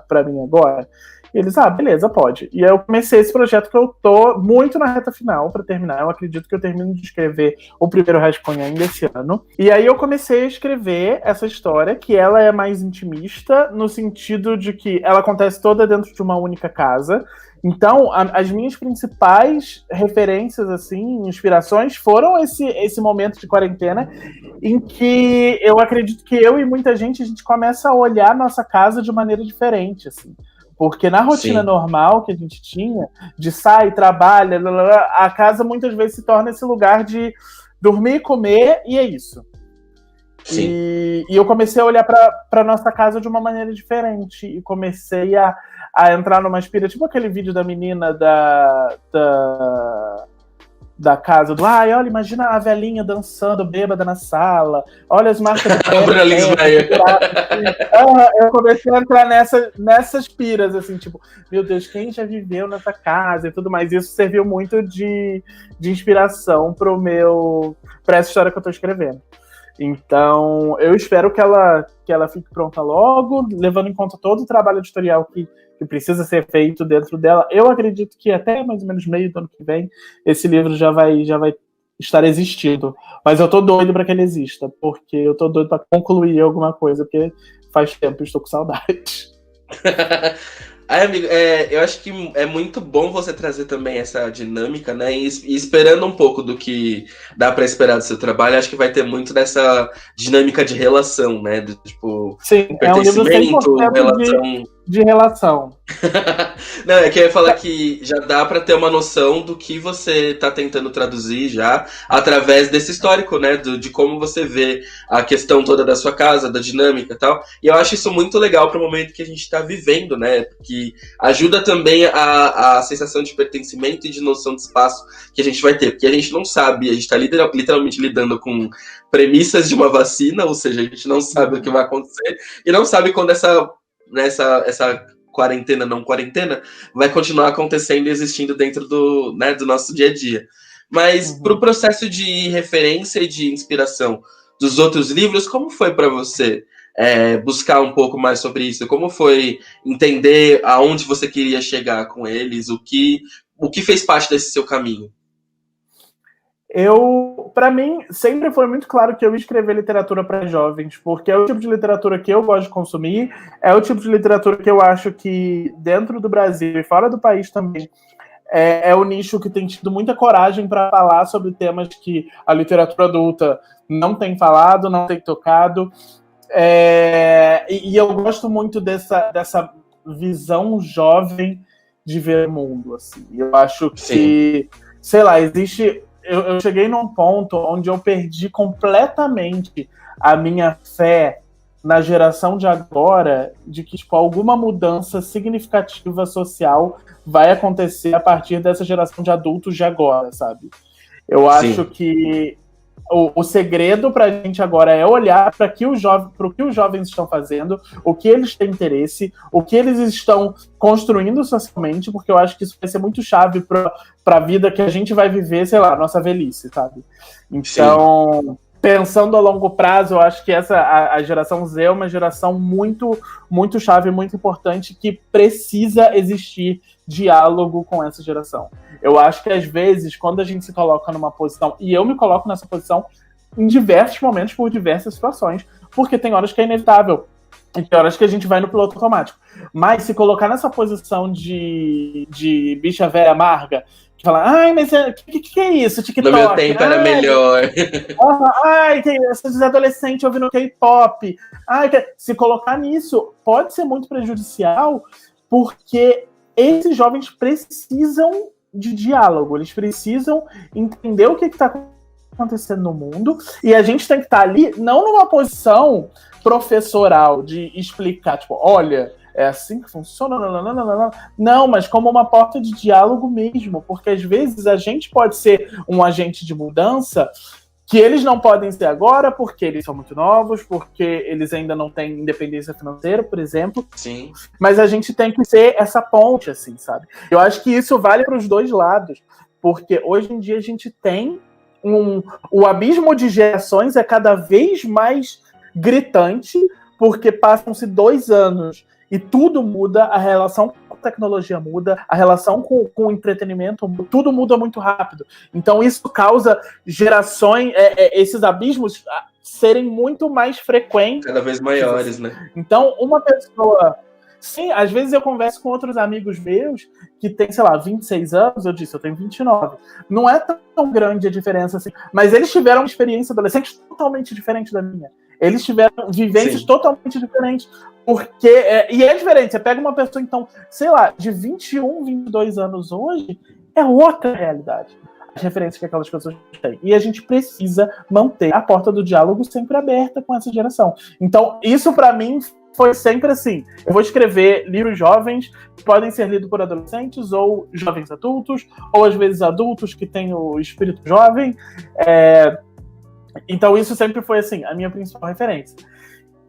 pra mim agora. E eles, beleza, pode. E aí eu comecei esse projeto que eu tô muito na reta final pra terminar. Eu acredito que eu termino de escrever o primeiro rascunho ainda esse ano. E aí eu comecei a escrever essa história, que ela é mais intimista, no sentido de que ela acontece toda dentro de uma única casa. Então, as minhas principais referências, assim, inspirações, foram esse momento de quarentena em que eu acredito que eu e muita gente, a gente começa a olhar nossa casa de maneira diferente, assim. Porque na rotina normal que a gente tinha, de sai, trabalha, a casa muitas vezes se torna esse lugar de dormir, comer, e é isso. E eu comecei a olhar para nossa casa de uma maneira diferente. E comecei a entrar numa inspiração, tipo aquele vídeo da menina da casa do olha, imagina a velhinha dançando bêbada na sala, olha as marcas do pé. Eu comecei a entrar nessas piras, assim, tipo, meu Deus, quem já viveu nessa casa e tudo mais. Isso serviu muito de inspiração pra essa história que eu tô escrevendo. Então, eu espero que ela fique pronta logo, levando em conta todo o trabalho editorial que precisa ser feito dentro dela. Eu acredito que até mais ou menos meio do ano que vem, esse livro já vai estar existindo. Mas eu tô doido para que ele exista, porque eu tô doido para concluir alguma coisa, porque faz tempo, estou com saudade. Amigo, eu acho que é muito bom você trazer também essa dinâmica, né? E esperando um pouco do que dá para esperar do seu trabalho, acho que vai ter muito dessa dinâmica de relação, né? Tipo, sim, pertencimento, relação. De relação. Não, é que eu ia falar que já dá pra ter uma noção do que você tá tentando traduzir já através desse histórico, né? De como você vê a questão toda da sua casa, da dinâmica e tal. E eu acho isso muito legal pro momento que a gente tá vivendo, né? Porque ajuda também a sensação de pertencimento e de noção de espaço que a gente vai ter. Porque a gente não sabe, a gente tá literalmente lidando com premissas de uma vacina, ou seja, a gente não sabe o que vai acontecer e não sabe quando essa quarentena, não quarentena, vai continuar acontecendo e existindo dentro do nosso dia a dia. Mas pro processo de referência e de inspiração dos outros livros, como foi para você buscar um pouco mais sobre isso? Como foi entender aonde você queria chegar com eles? O que fez parte desse seu caminho? Para mim, sempre foi muito claro que eu ia escrever literatura para jovens, porque é o tipo de literatura que eu gosto de consumir, é o tipo de literatura que eu acho que dentro do Brasil e fora do país também é o nicho que tem tido muita coragem para falar sobre temas que a literatura adulta não tem falado, não tem tocado. E eu gosto muito dessa visão jovem de ver o mundo. Assim. Eu acho que, sei lá, existe... Eu cheguei num ponto onde eu perdi completamente a minha fé na geração de agora, de que tipo, alguma mudança significativa social vai acontecer a partir dessa geração de adultos de agora, sabe? Eu acho que o segredo para a gente agora é olhar para o que os jovens estão fazendo, o que eles têm interesse, o que eles estão construindo socialmente, porque eu acho que isso vai ser muito chave para a vida que a gente vai viver, sei lá, nossa velhice, sabe? Então, pensando a longo prazo, eu acho que a geração Z é uma geração muito, muito chave, muito importante, que precisa existir diálogo com essa geração. Eu acho que às vezes, quando a gente se coloca numa posição, e eu me coloco nessa posição em diversos momentos, por diversas situações, porque tem horas que é inevitável, e tem horas que a gente vai no piloto automático. Mas se colocar nessa posição de bicha velha amarga, que fala, ai, mas o que é isso, TikTok? No meu tempo era melhor. Ai, esses adolescentes ouvindo K-pop. Se colocar nisso, pode ser muito prejudicial, porque esses jovens precisam de diálogo, eles precisam entender o que está acontecendo no mundo, e a gente tem que estar ali, não numa posição professoral de explicar, tipo, olha, é assim que funciona, não, mas como uma porta de diálogo mesmo, porque às vezes a gente pode ser um agente de mudança que eles não podem ser agora porque eles são muito novos, porque eles ainda não têm independência financeira, por exemplo. Sim. Mas a gente tem que ser essa ponte, assim, sabe? Eu acho que isso vale para os dois lados, porque hoje em dia a gente tem o abismo de gerações é cada vez mais gritante, porque passam-se 2 anos e tudo muda, a relação com a tecnologia muda, a relação com o entretenimento, tudo muda muito rápido. Então isso causa gerações, esses abismos serem muito mais frequentes. Cada vez maiores, né? Então, uma pessoa... Sim, às vezes eu converso com outros amigos meus que têm, sei lá, 26 anos, eu disse, eu tenho 29. Não é tão grande a diferença assim, mas eles tiveram uma experiência adolescente totalmente diferente da minha. Eles tiveram vivências totalmente diferentes. Porque, e é diferente, você pega uma pessoa, então, sei lá, de 21, 22 anos hoje, é outra realidade. As referências que aquelas pessoas têm. E a gente precisa manter a porta do diálogo sempre aberta com essa geração. Então, isso para mim foi sempre assim. Eu vou escrever livros jovens que podem ser lidos por adolescentes ou jovens adultos, ou às vezes adultos que têm o espírito jovem. Então isso sempre foi assim, a minha principal referência.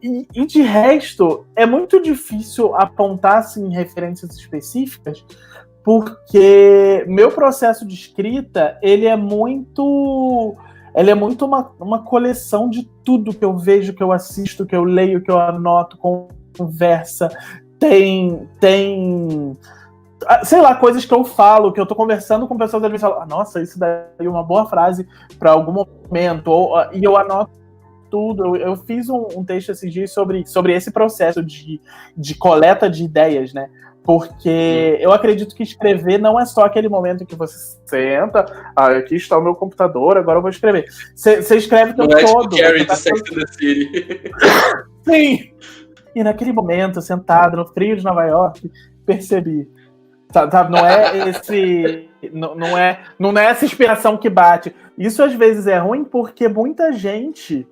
E de resto, é muito difícil apontar assim, referências específicas, porque meu processo de escrita, ele é muito uma coleção de tudo que eu vejo, que eu assisto, que eu leio, que eu anoto, conversa, tem sei lá, coisas que eu falo, que eu tô conversando com pessoas, às vezes falam, nossa, isso daí é uma boa frase para algum momento, e eu anoto tudo. Eu fiz um texto esses dias sobre esse processo de coleta de ideias, né? Porque eu acredito que escrever não é só aquele momento em que você senta, aqui está o meu computador, agora eu vou escrever. Você escreve o tempo todo. Tipo Carrie do Sex and the City. Sim! E naquele momento, sentado no frio de Nova York, percebi. Sabe, não é esse... Não é essa inspiração que bate. Isso às vezes é ruim porque muita gente...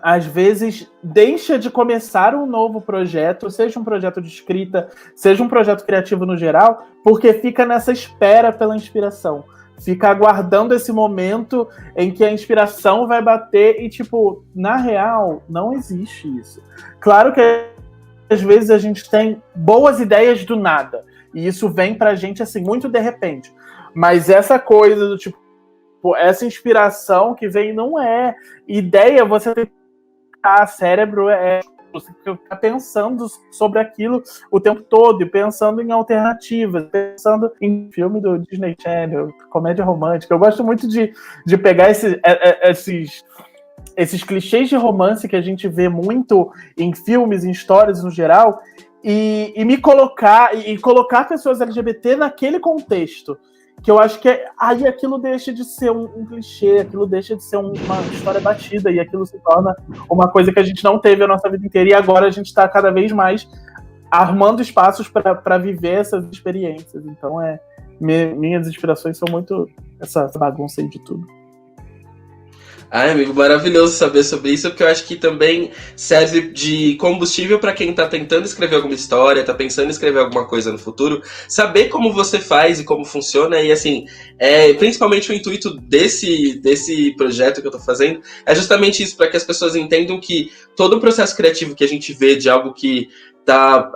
às vezes deixa de começar um novo projeto, seja um projeto de escrita, seja um projeto criativo no geral, porque fica nessa espera pela inspiração. Fica aguardando esse momento em que a inspiração vai bater e, tipo, na real, não existe isso. Claro que às vezes a gente tem boas ideias do nada, e isso vem pra gente, assim, muito de repente. Mas essa coisa do tipo, essa inspiração que vem não é ideia, você tem cérebro você fica pensando sobre aquilo o tempo todo, e pensando em alternativas, pensando em filme do Disney Channel, comédia romântica. Eu gosto muito de pegar esses clichês de romance que a gente vê muito em filmes, em histórias no geral, e me colocar pessoas LGBT naquele contexto. Que eu acho que aí aquilo deixa de ser um clichê, aquilo deixa de ser uma história batida, e aquilo se torna uma coisa que a gente não teve a nossa vida inteira, e agora a gente está cada vez mais armando espaços para viver essas experiências. Então, minhas inspirações são muito essa bagunça aí de tudo. Ai, amigo, maravilhoso saber sobre isso, porque eu acho que também serve de combustível para quem tá tentando escrever alguma história, tá pensando em escrever alguma coisa no futuro, saber como você faz e como funciona, e assim, principalmente o intuito desse projeto que eu tô fazendo é justamente isso, para que as pessoas entendam que todo o processo criativo que a gente vê de algo que tá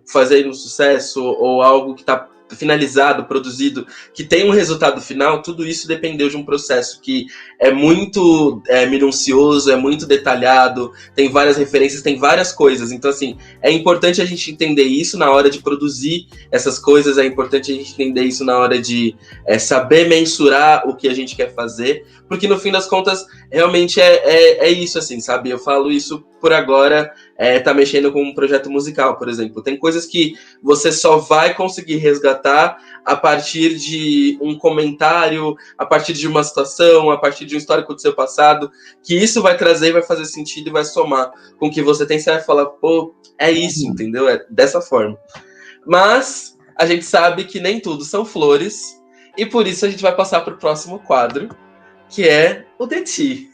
fazendo sucesso, ou algo que tá finalizado, produzido, que tem um resultado final, tudo isso dependeu de um processo que é muito minucioso, é muito detalhado, tem várias referências, tem várias coisas. Então, assim, é importante a gente entender isso na hora de produzir essas coisas, é importante a gente entender isso na hora de saber mensurar o que a gente quer fazer, porque no fim das contas, realmente é isso, assim, sabe? Eu falo isso por agora, tá mexendo com um projeto musical, por exemplo. Tem coisas que você só vai conseguir resgatar a partir de um comentário, a partir de uma situação, a partir de um histórico do seu passado, que isso vai trazer e vai fazer sentido e vai somar com o que você tem. Você vai falar, pô, é isso, entendeu? É dessa forma. Mas a gente sabe que nem tudo são flores, E por isso a gente vai passar para o próximo quadro, que é o de ti.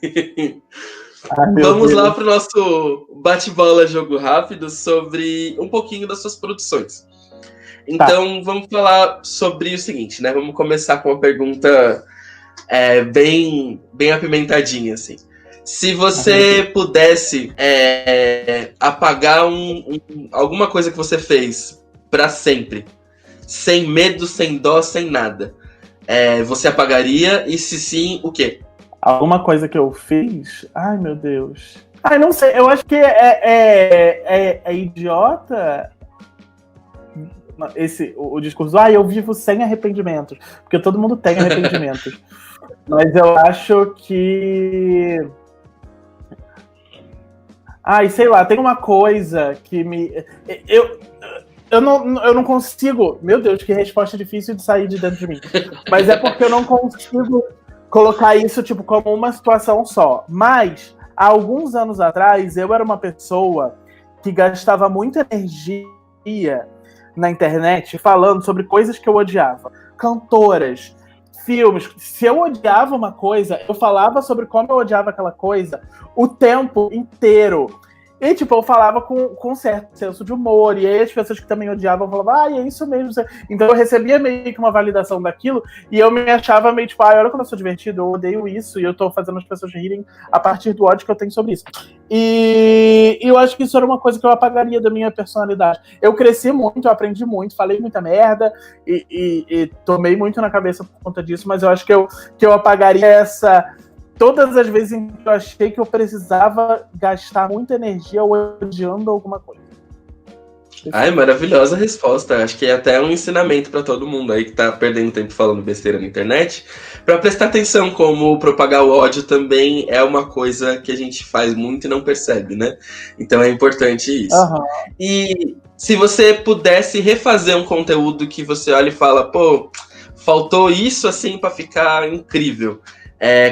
Vamos lá para o nosso bate-bola jogo rápido sobre um pouquinho das suas produções. Então, vamos falar sobre o seguinte, né? Vamos começar com uma pergunta bem apimentadinha, assim. Se você pudesse apagar alguma coisa que você fez para sempre, sem medo, sem dó, sem nada, você apagaria? E se sim, o quê? Alguma coisa que eu fiz? Ai, meu Deus. Ai, não sei. Eu acho que é idiota o discurso. Eu vivo sem arrependimentos. Porque todo mundo tem arrependimentos. Mas eu acho que... Ai, sei lá. Tem uma coisa que me... Eu não consigo... Meu Deus, que resposta difícil de sair de dentro de mim. Mas é porque eu não consigo colocar isso tipo como uma situação só. Mas, há alguns anos atrás, eu era uma pessoa que gastava muita energia na internet falando sobre coisas que eu odiava. Cantoras, filmes. Se eu odiava uma coisa, eu falava sobre como eu odiava aquela coisa o tempo inteiro. E, tipo, eu falava com um certo senso de humor, e aí as pessoas que também odiavam falavam, é isso mesmo. Então eu recebia meio que uma validação daquilo, e eu me achava meio tipo, olha como eu sou divertido, eu odeio isso, e eu tô fazendo as pessoas rirem a partir do ódio que eu tenho sobre isso. E eu acho que isso era uma coisa que eu apagaria da minha personalidade. Eu cresci muito, eu aprendi muito, falei muita merda, e tomei muito na cabeça por conta disso, mas eu acho que eu apagaria essa... Todas as vezes em que eu achei que eu precisava gastar muita energia odiando alguma coisa. Ai, maravilhosa resposta. Acho que é até um ensinamento para todo mundo aí que tá perdendo tempo falando besteira na internet, para prestar atenção como propagar o ódio também é uma coisa que a gente faz muito e não percebe, né? Então é importante isso. Uhum. E se você pudesse refazer um conteúdo que você olha e fala, pô, faltou isso assim para ficar incrível,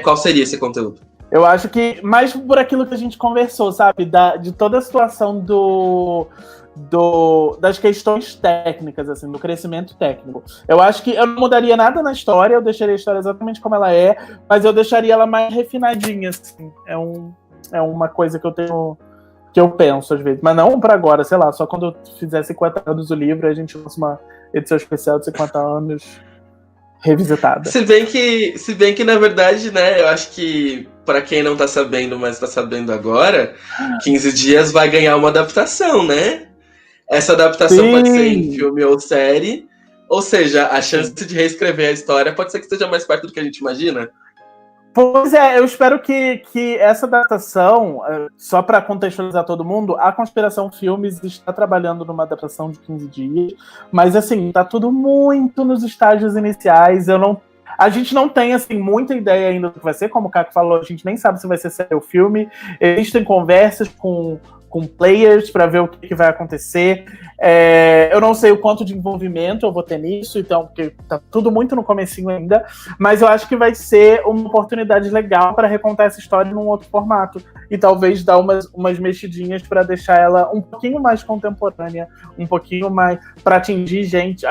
qual seria esse conteúdo? Eu acho que mais por aquilo que a gente conversou, sabe? De toda a situação das questões técnicas, assim, do crescimento técnico. Eu acho que eu não mudaria nada na história, eu deixaria a história exatamente como ela é, mas eu deixaria ela mais refinadinha, assim. É uma coisa que eu penso às vezes. Mas não para agora, sei lá, só quando eu fizer 50 anos do livro, a gente lança uma edição especial de 50 anos revisitada. Se bem que, na verdade, né, eu acho que, pra quem não tá sabendo, mas tá sabendo agora, 15 dias vai ganhar uma adaptação, né? Essa adaptação Sim. Pode ser em filme ou série, ou seja, a chance de reescrever a história pode ser que esteja mais perto do que a gente imagina. Pois é, eu espero que essa adaptação, só para contextualizar todo mundo, a Conspiração Filmes está trabalhando numa adaptação de 15 dias, mas assim, tá tudo muito nos estágios iniciais, a gente não tem assim muita ideia ainda do que vai ser, como o Caco falou, a gente nem sabe se vai ser série ou filme, existem conversas com players para ver o que vai acontecer. Eu não sei o quanto de envolvimento eu vou ter nisso, então, porque tá tudo muito no comecinho ainda, mas eu acho que vai ser uma oportunidade legal para recontar essa história num outro formato e talvez dar umas mexidinhas para deixar ela um pouquinho mais contemporânea, um pouquinho mais para atingir gente,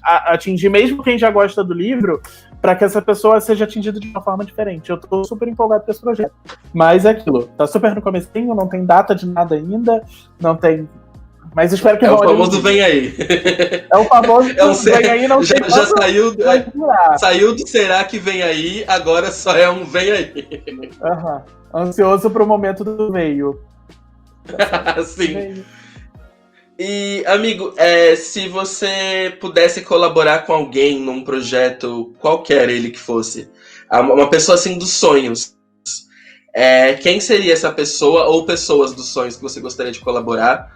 atingir mesmo quem já gosta do livro, para que essa pessoa seja atingida de uma forma diferente. Eu tô super empolgado com esse projeto. Mas é aquilo, tá super no comecinho, não tem data de nada ainda, não tem... Mas espero que... É o famoso vem aí. É o famoso vem aí, não já saiu, saiu do será que vem aí, agora só é um vem aí. Uhum. Ansioso pro momento do veio. Sim. Veio. E, amigo, se você pudesse colaborar com alguém num projeto, qualquer ele que fosse, uma pessoa assim dos sonhos, quem seria essa pessoa ou pessoas dos sonhos que você gostaria de colaborar,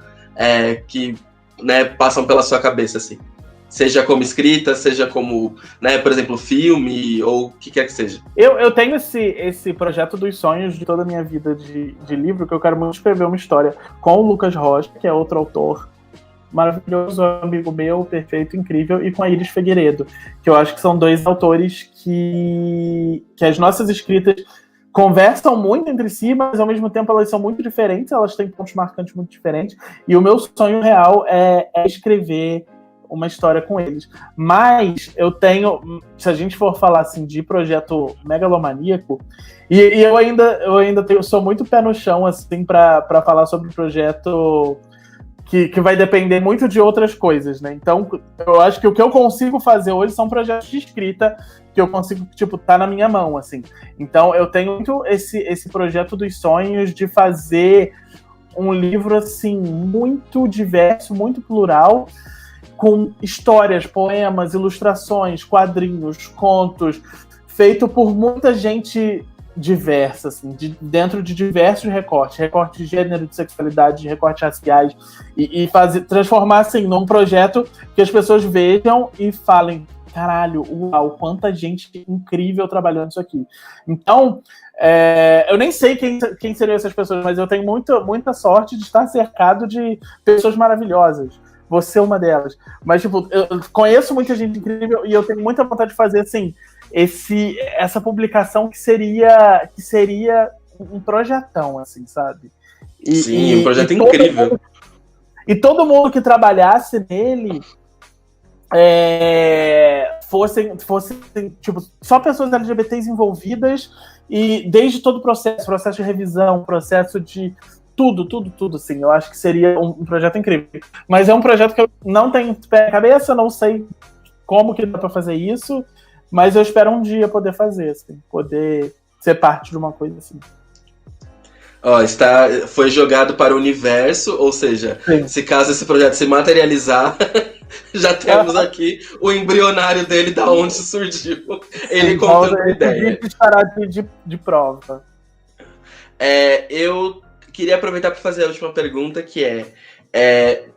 que, né, passam pela sua cabeça, assim? Seja como escrita, seja como, né, por exemplo, filme, ou o que quer que seja. Eu tenho esse projeto dos sonhos de toda a minha vida de livro, que eu quero muito escrever uma história com o Lucas Rocha, que é outro autor maravilhoso, amigo meu, perfeito, incrível, e com a Iris Figueiredo, que eu acho que são dois autores que as nossas escritas conversam muito entre si, mas ao mesmo tempo elas são muito diferentes, elas têm pontos marcantes muito diferentes, e o meu sonho real é escrever uma história com eles. Mas eu tenho, se a gente for falar assim de projeto megalomaníaco, e eu ainda sou muito pé no chão assim para falar sobre projeto que vai depender muito de outras coisas, né? Então, eu acho que o que eu consigo fazer hoje são projetos de escrita que eu consigo, tipo, tá na minha mão, assim. Então, eu tenho muito esse projeto dos sonhos de fazer um livro, assim, muito diverso, muito plural, com histórias, poemas, ilustrações, quadrinhos, contos, feito por muita gente diversa, assim, dentro de diversos recortes de gênero, de sexualidade, de recortes raciais, e transformar, assim, num projeto que as pessoas vejam e falem, caralho, uau, quanta gente incrível trabalhando isso aqui. Então, eu nem sei quem seriam essas pessoas, mas eu tenho muita sorte de estar cercado de pessoas maravilhosas. Você é uma delas. Mas, tipo, eu conheço muita gente incrível e eu tenho muita vontade de fazer, assim, essa publicação que seria um projetão, assim, sabe? Sim, um projeto incrível. E todo mundo que trabalhasse nele fossem tipo, só pessoas LGBTs envolvidas e desde todo o processo de revisão, processo de tudo, assim, eu acho que seria um projeto incrível. Mas é um projeto que eu não tenho pé na cabeça, não sei como que dá pra fazer isso, mas eu espero um dia poder fazer, assim, poder ser parte de uma coisa assim. Foi jogado para o universo, ou seja, sim, se caso esse projeto se materializar, já temos aqui o embrionário dele, da onde surgiu. Ele contando a ideia. Estará de prova. Eu queria aproveitar para fazer a última pergunta, que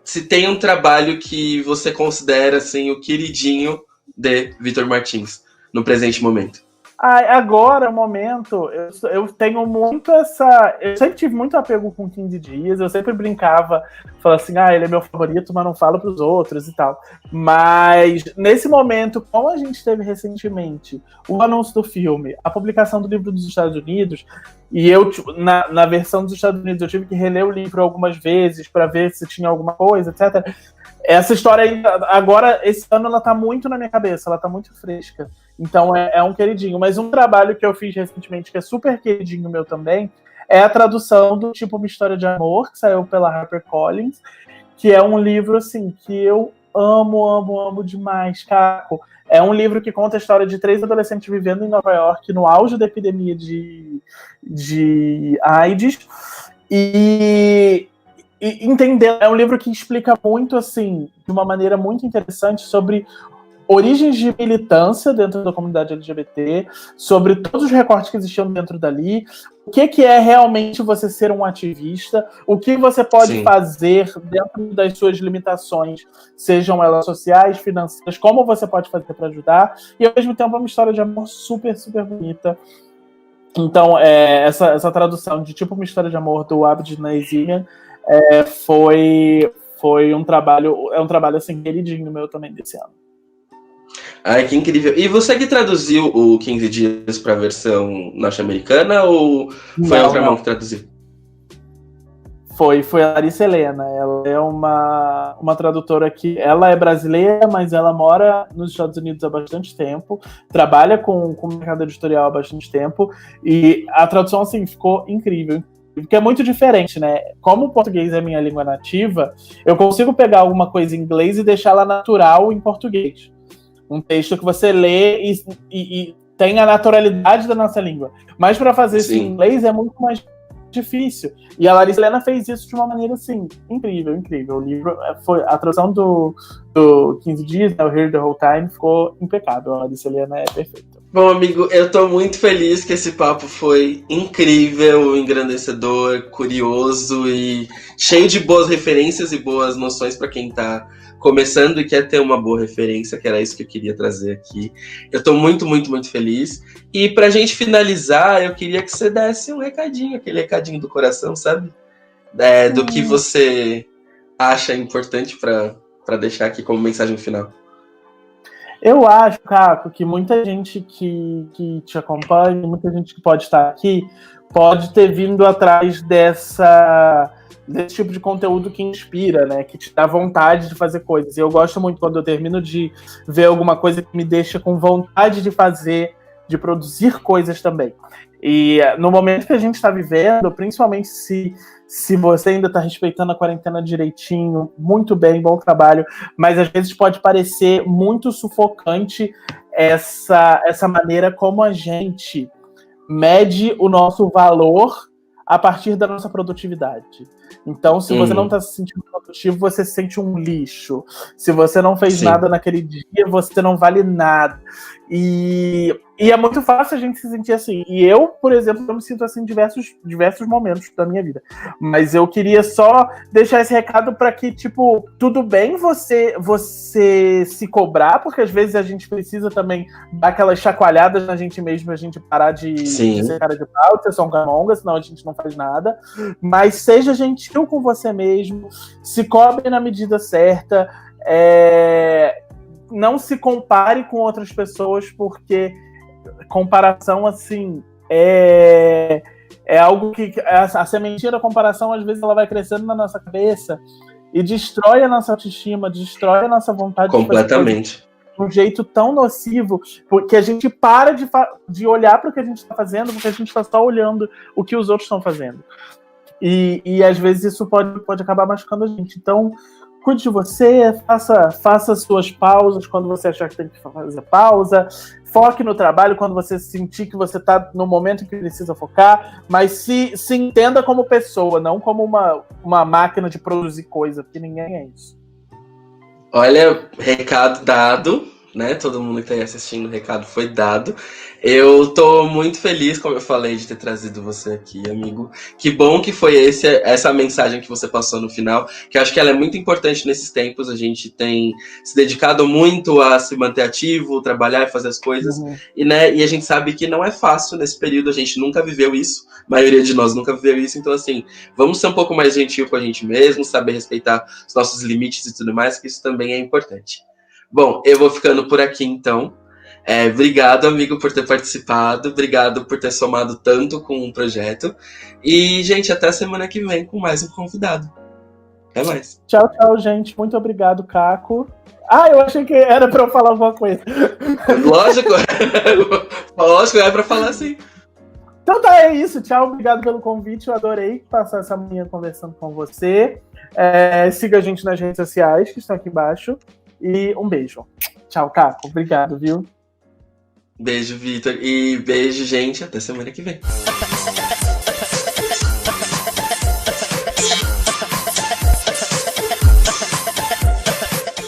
se tem um trabalho que você considera assim, o queridinho de Vitor Martins no presente momento. Agora, momento, eu tenho muito eu sempre tive muito apego com 15 dias, eu sempre brincava, falava assim, ele é meu favorito, mas não falo pros outros e tal. Mas, nesse momento, como a gente teve recentemente o anúncio do filme, a publicação do livro dos Estados Unidos, e eu, na versão dos Estados Unidos, eu tive que reler o livro algumas vezes para ver se tinha alguma coisa, etc. Essa história ainda, agora, esse ano, ela tá muito na minha cabeça, ela tá muito fresca. Então é um queridinho. Mas um trabalho que eu fiz recentemente, que é super queridinho meu também, é a tradução do Tipo Uma História de Amor, que saiu pela HarperCollins, que é um livro, assim, que eu amo demais, Caco. É um livro que conta a história de 3 adolescentes vivendo em Nova York, no auge da epidemia de AIDS. E entender, é um livro que explica muito, assim, de uma maneira muito interessante sobre origens de militância dentro da comunidade LGBT, sobre todos os recortes que existiam dentro dali, o que é realmente você ser um ativista, o que você pode fazer dentro das suas limitações, sejam elas sociais, financeiras, como você pode fazer para ajudar, e ao mesmo tempo é uma história de amor super, super bonita. Então, essa tradução de Tipo Uma História de Amor do Abid Nazimen foi um trabalho, assim, queridinho meu também desse ano. Ai, que incrível. E você que traduziu o 15 Dias para a versão norte-americana ou foi a outra mão que traduziu? Foi a Larissa Helena. Ela é uma tradutora que... Ela é brasileira, mas ela mora nos Estados Unidos há bastante tempo. Trabalha com o mercado editorial há bastante tempo. E a tradução, assim, ficou incrível. Porque é muito diferente, né? Como o português é minha língua nativa, eu consigo pegar alguma coisa em inglês e deixá-la natural em português. Um texto que você lê e tem a naturalidade da nossa língua. Mas para fazer isso em inglês é muito mais difícil. E a Larissa Helena fez isso de uma maneira, assim, incrível. O livro, a tradução do 15 Dias, o Here the Whole Time, ficou impecável. A Larissa Helena é perfeita. Bom, amigo, eu tô muito feliz que esse papo foi incrível, engrandecedor, curioso e cheio de boas referências e boas noções para quem tá começando e quer ter uma boa referência, que era isso que eu queria trazer aqui. Eu tô muito, muito, muito feliz. E pra gente finalizar, eu queria que você desse um recadinho, aquele recadinho do coração, sabe? Do que você acha importante para deixar aqui como mensagem final. Eu acho, Caco, que muita gente que te acompanha, muita gente que pode estar aqui, pode ter vindo atrás desse tipo de conteúdo que inspira, né? Que te dá vontade de fazer coisas. E eu gosto muito quando eu termino de ver alguma coisa que me deixa com vontade de fazer, de produzir coisas também. E no momento que a gente está vivendo, principalmente se você ainda está respeitando a quarentena direitinho, muito bem, bom trabalho, mas às vezes pode parecer muito sufocante essa maneira como a gente mede o nosso valor a partir da nossa produtividade. Então, se você não está se sentindo produtivo, você se sente um lixo. Se você não fez nada naquele dia, você não vale nada. E é muito fácil a gente se sentir assim. E eu, por exemplo, eu me sinto assim em diversos momentos da minha vida. Mas eu queria só deixar esse recado para que, tipo, tudo bem você se cobrar, porque às vezes a gente precisa também dar aquelas chacoalhadas na gente mesmo, a gente parar de ser cara de pau, de ser só um camonga, senão a gente não faz nada. Mas seja gentil com você mesmo, se cobre na medida certa, não se compare com outras pessoas, porque comparação, assim, é algo que a sementinha da comparação, às vezes, ela vai crescendo na nossa cabeça e destrói a nossa autoestima, destrói a nossa vontade completamente. De fazer de um jeito tão nocivo, porque a gente para de olhar para o que a gente está fazendo, porque a gente está só olhando o que os outros estão fazendo. E às vezes isso pode acabar machucando a gente. Então, cuide de você, faça suas pausas quando você achar que tem que fazer pausa, foque no trabalho quando você sentir que você está no momento em que precisa focar, mas se entenda como pessoa, não como uma máquina de produzir coisa, porque ninguém é isso. Olha, recado dado, né? Todo mundo que está aí assistindo, o recado foi dado. Eu tô muito feliz, como eu falei, de ter trazido você aqui, amigo. Que bom que foi essa mensagem que você passou no final, que eu acho que ela é muito importante nesses tempos. A gente tem se dedicado muito a se manter ativo, trabalhar e fazer as coisas. E a gente sabe que não é fácil nesse período, a gente nunca viveu isso. A maioria de nós nunca viveu isso. Então, assim, vamos ser um pouco mais gentil com a gente mesmo, saber respeitar os nossos limites e tudo mais, que isso também é importante. Bom, eu vou ficando por aqui, então. Obrigado, amigo, por ter participado. Obrigado por ter somado tanto com o projeto. E, gente, até semana que vem com mais um convidado. Até mais. Tchau, gente. Muito obrigado, Caco. Eu achei que era pra eu falar alguma coisa. Lógico, é pra falar assim. Então tá, é isso. Tchau, obrigado pelo convite. Eu adorei passar essa manhã conversando com você. Siga a gente nas redes sociais, que estão aqui embaixo. E um beijo. Tchau, Caco. Obrigado, viu? Beijo, Vitor. E beijo, gente. Até semana que vem.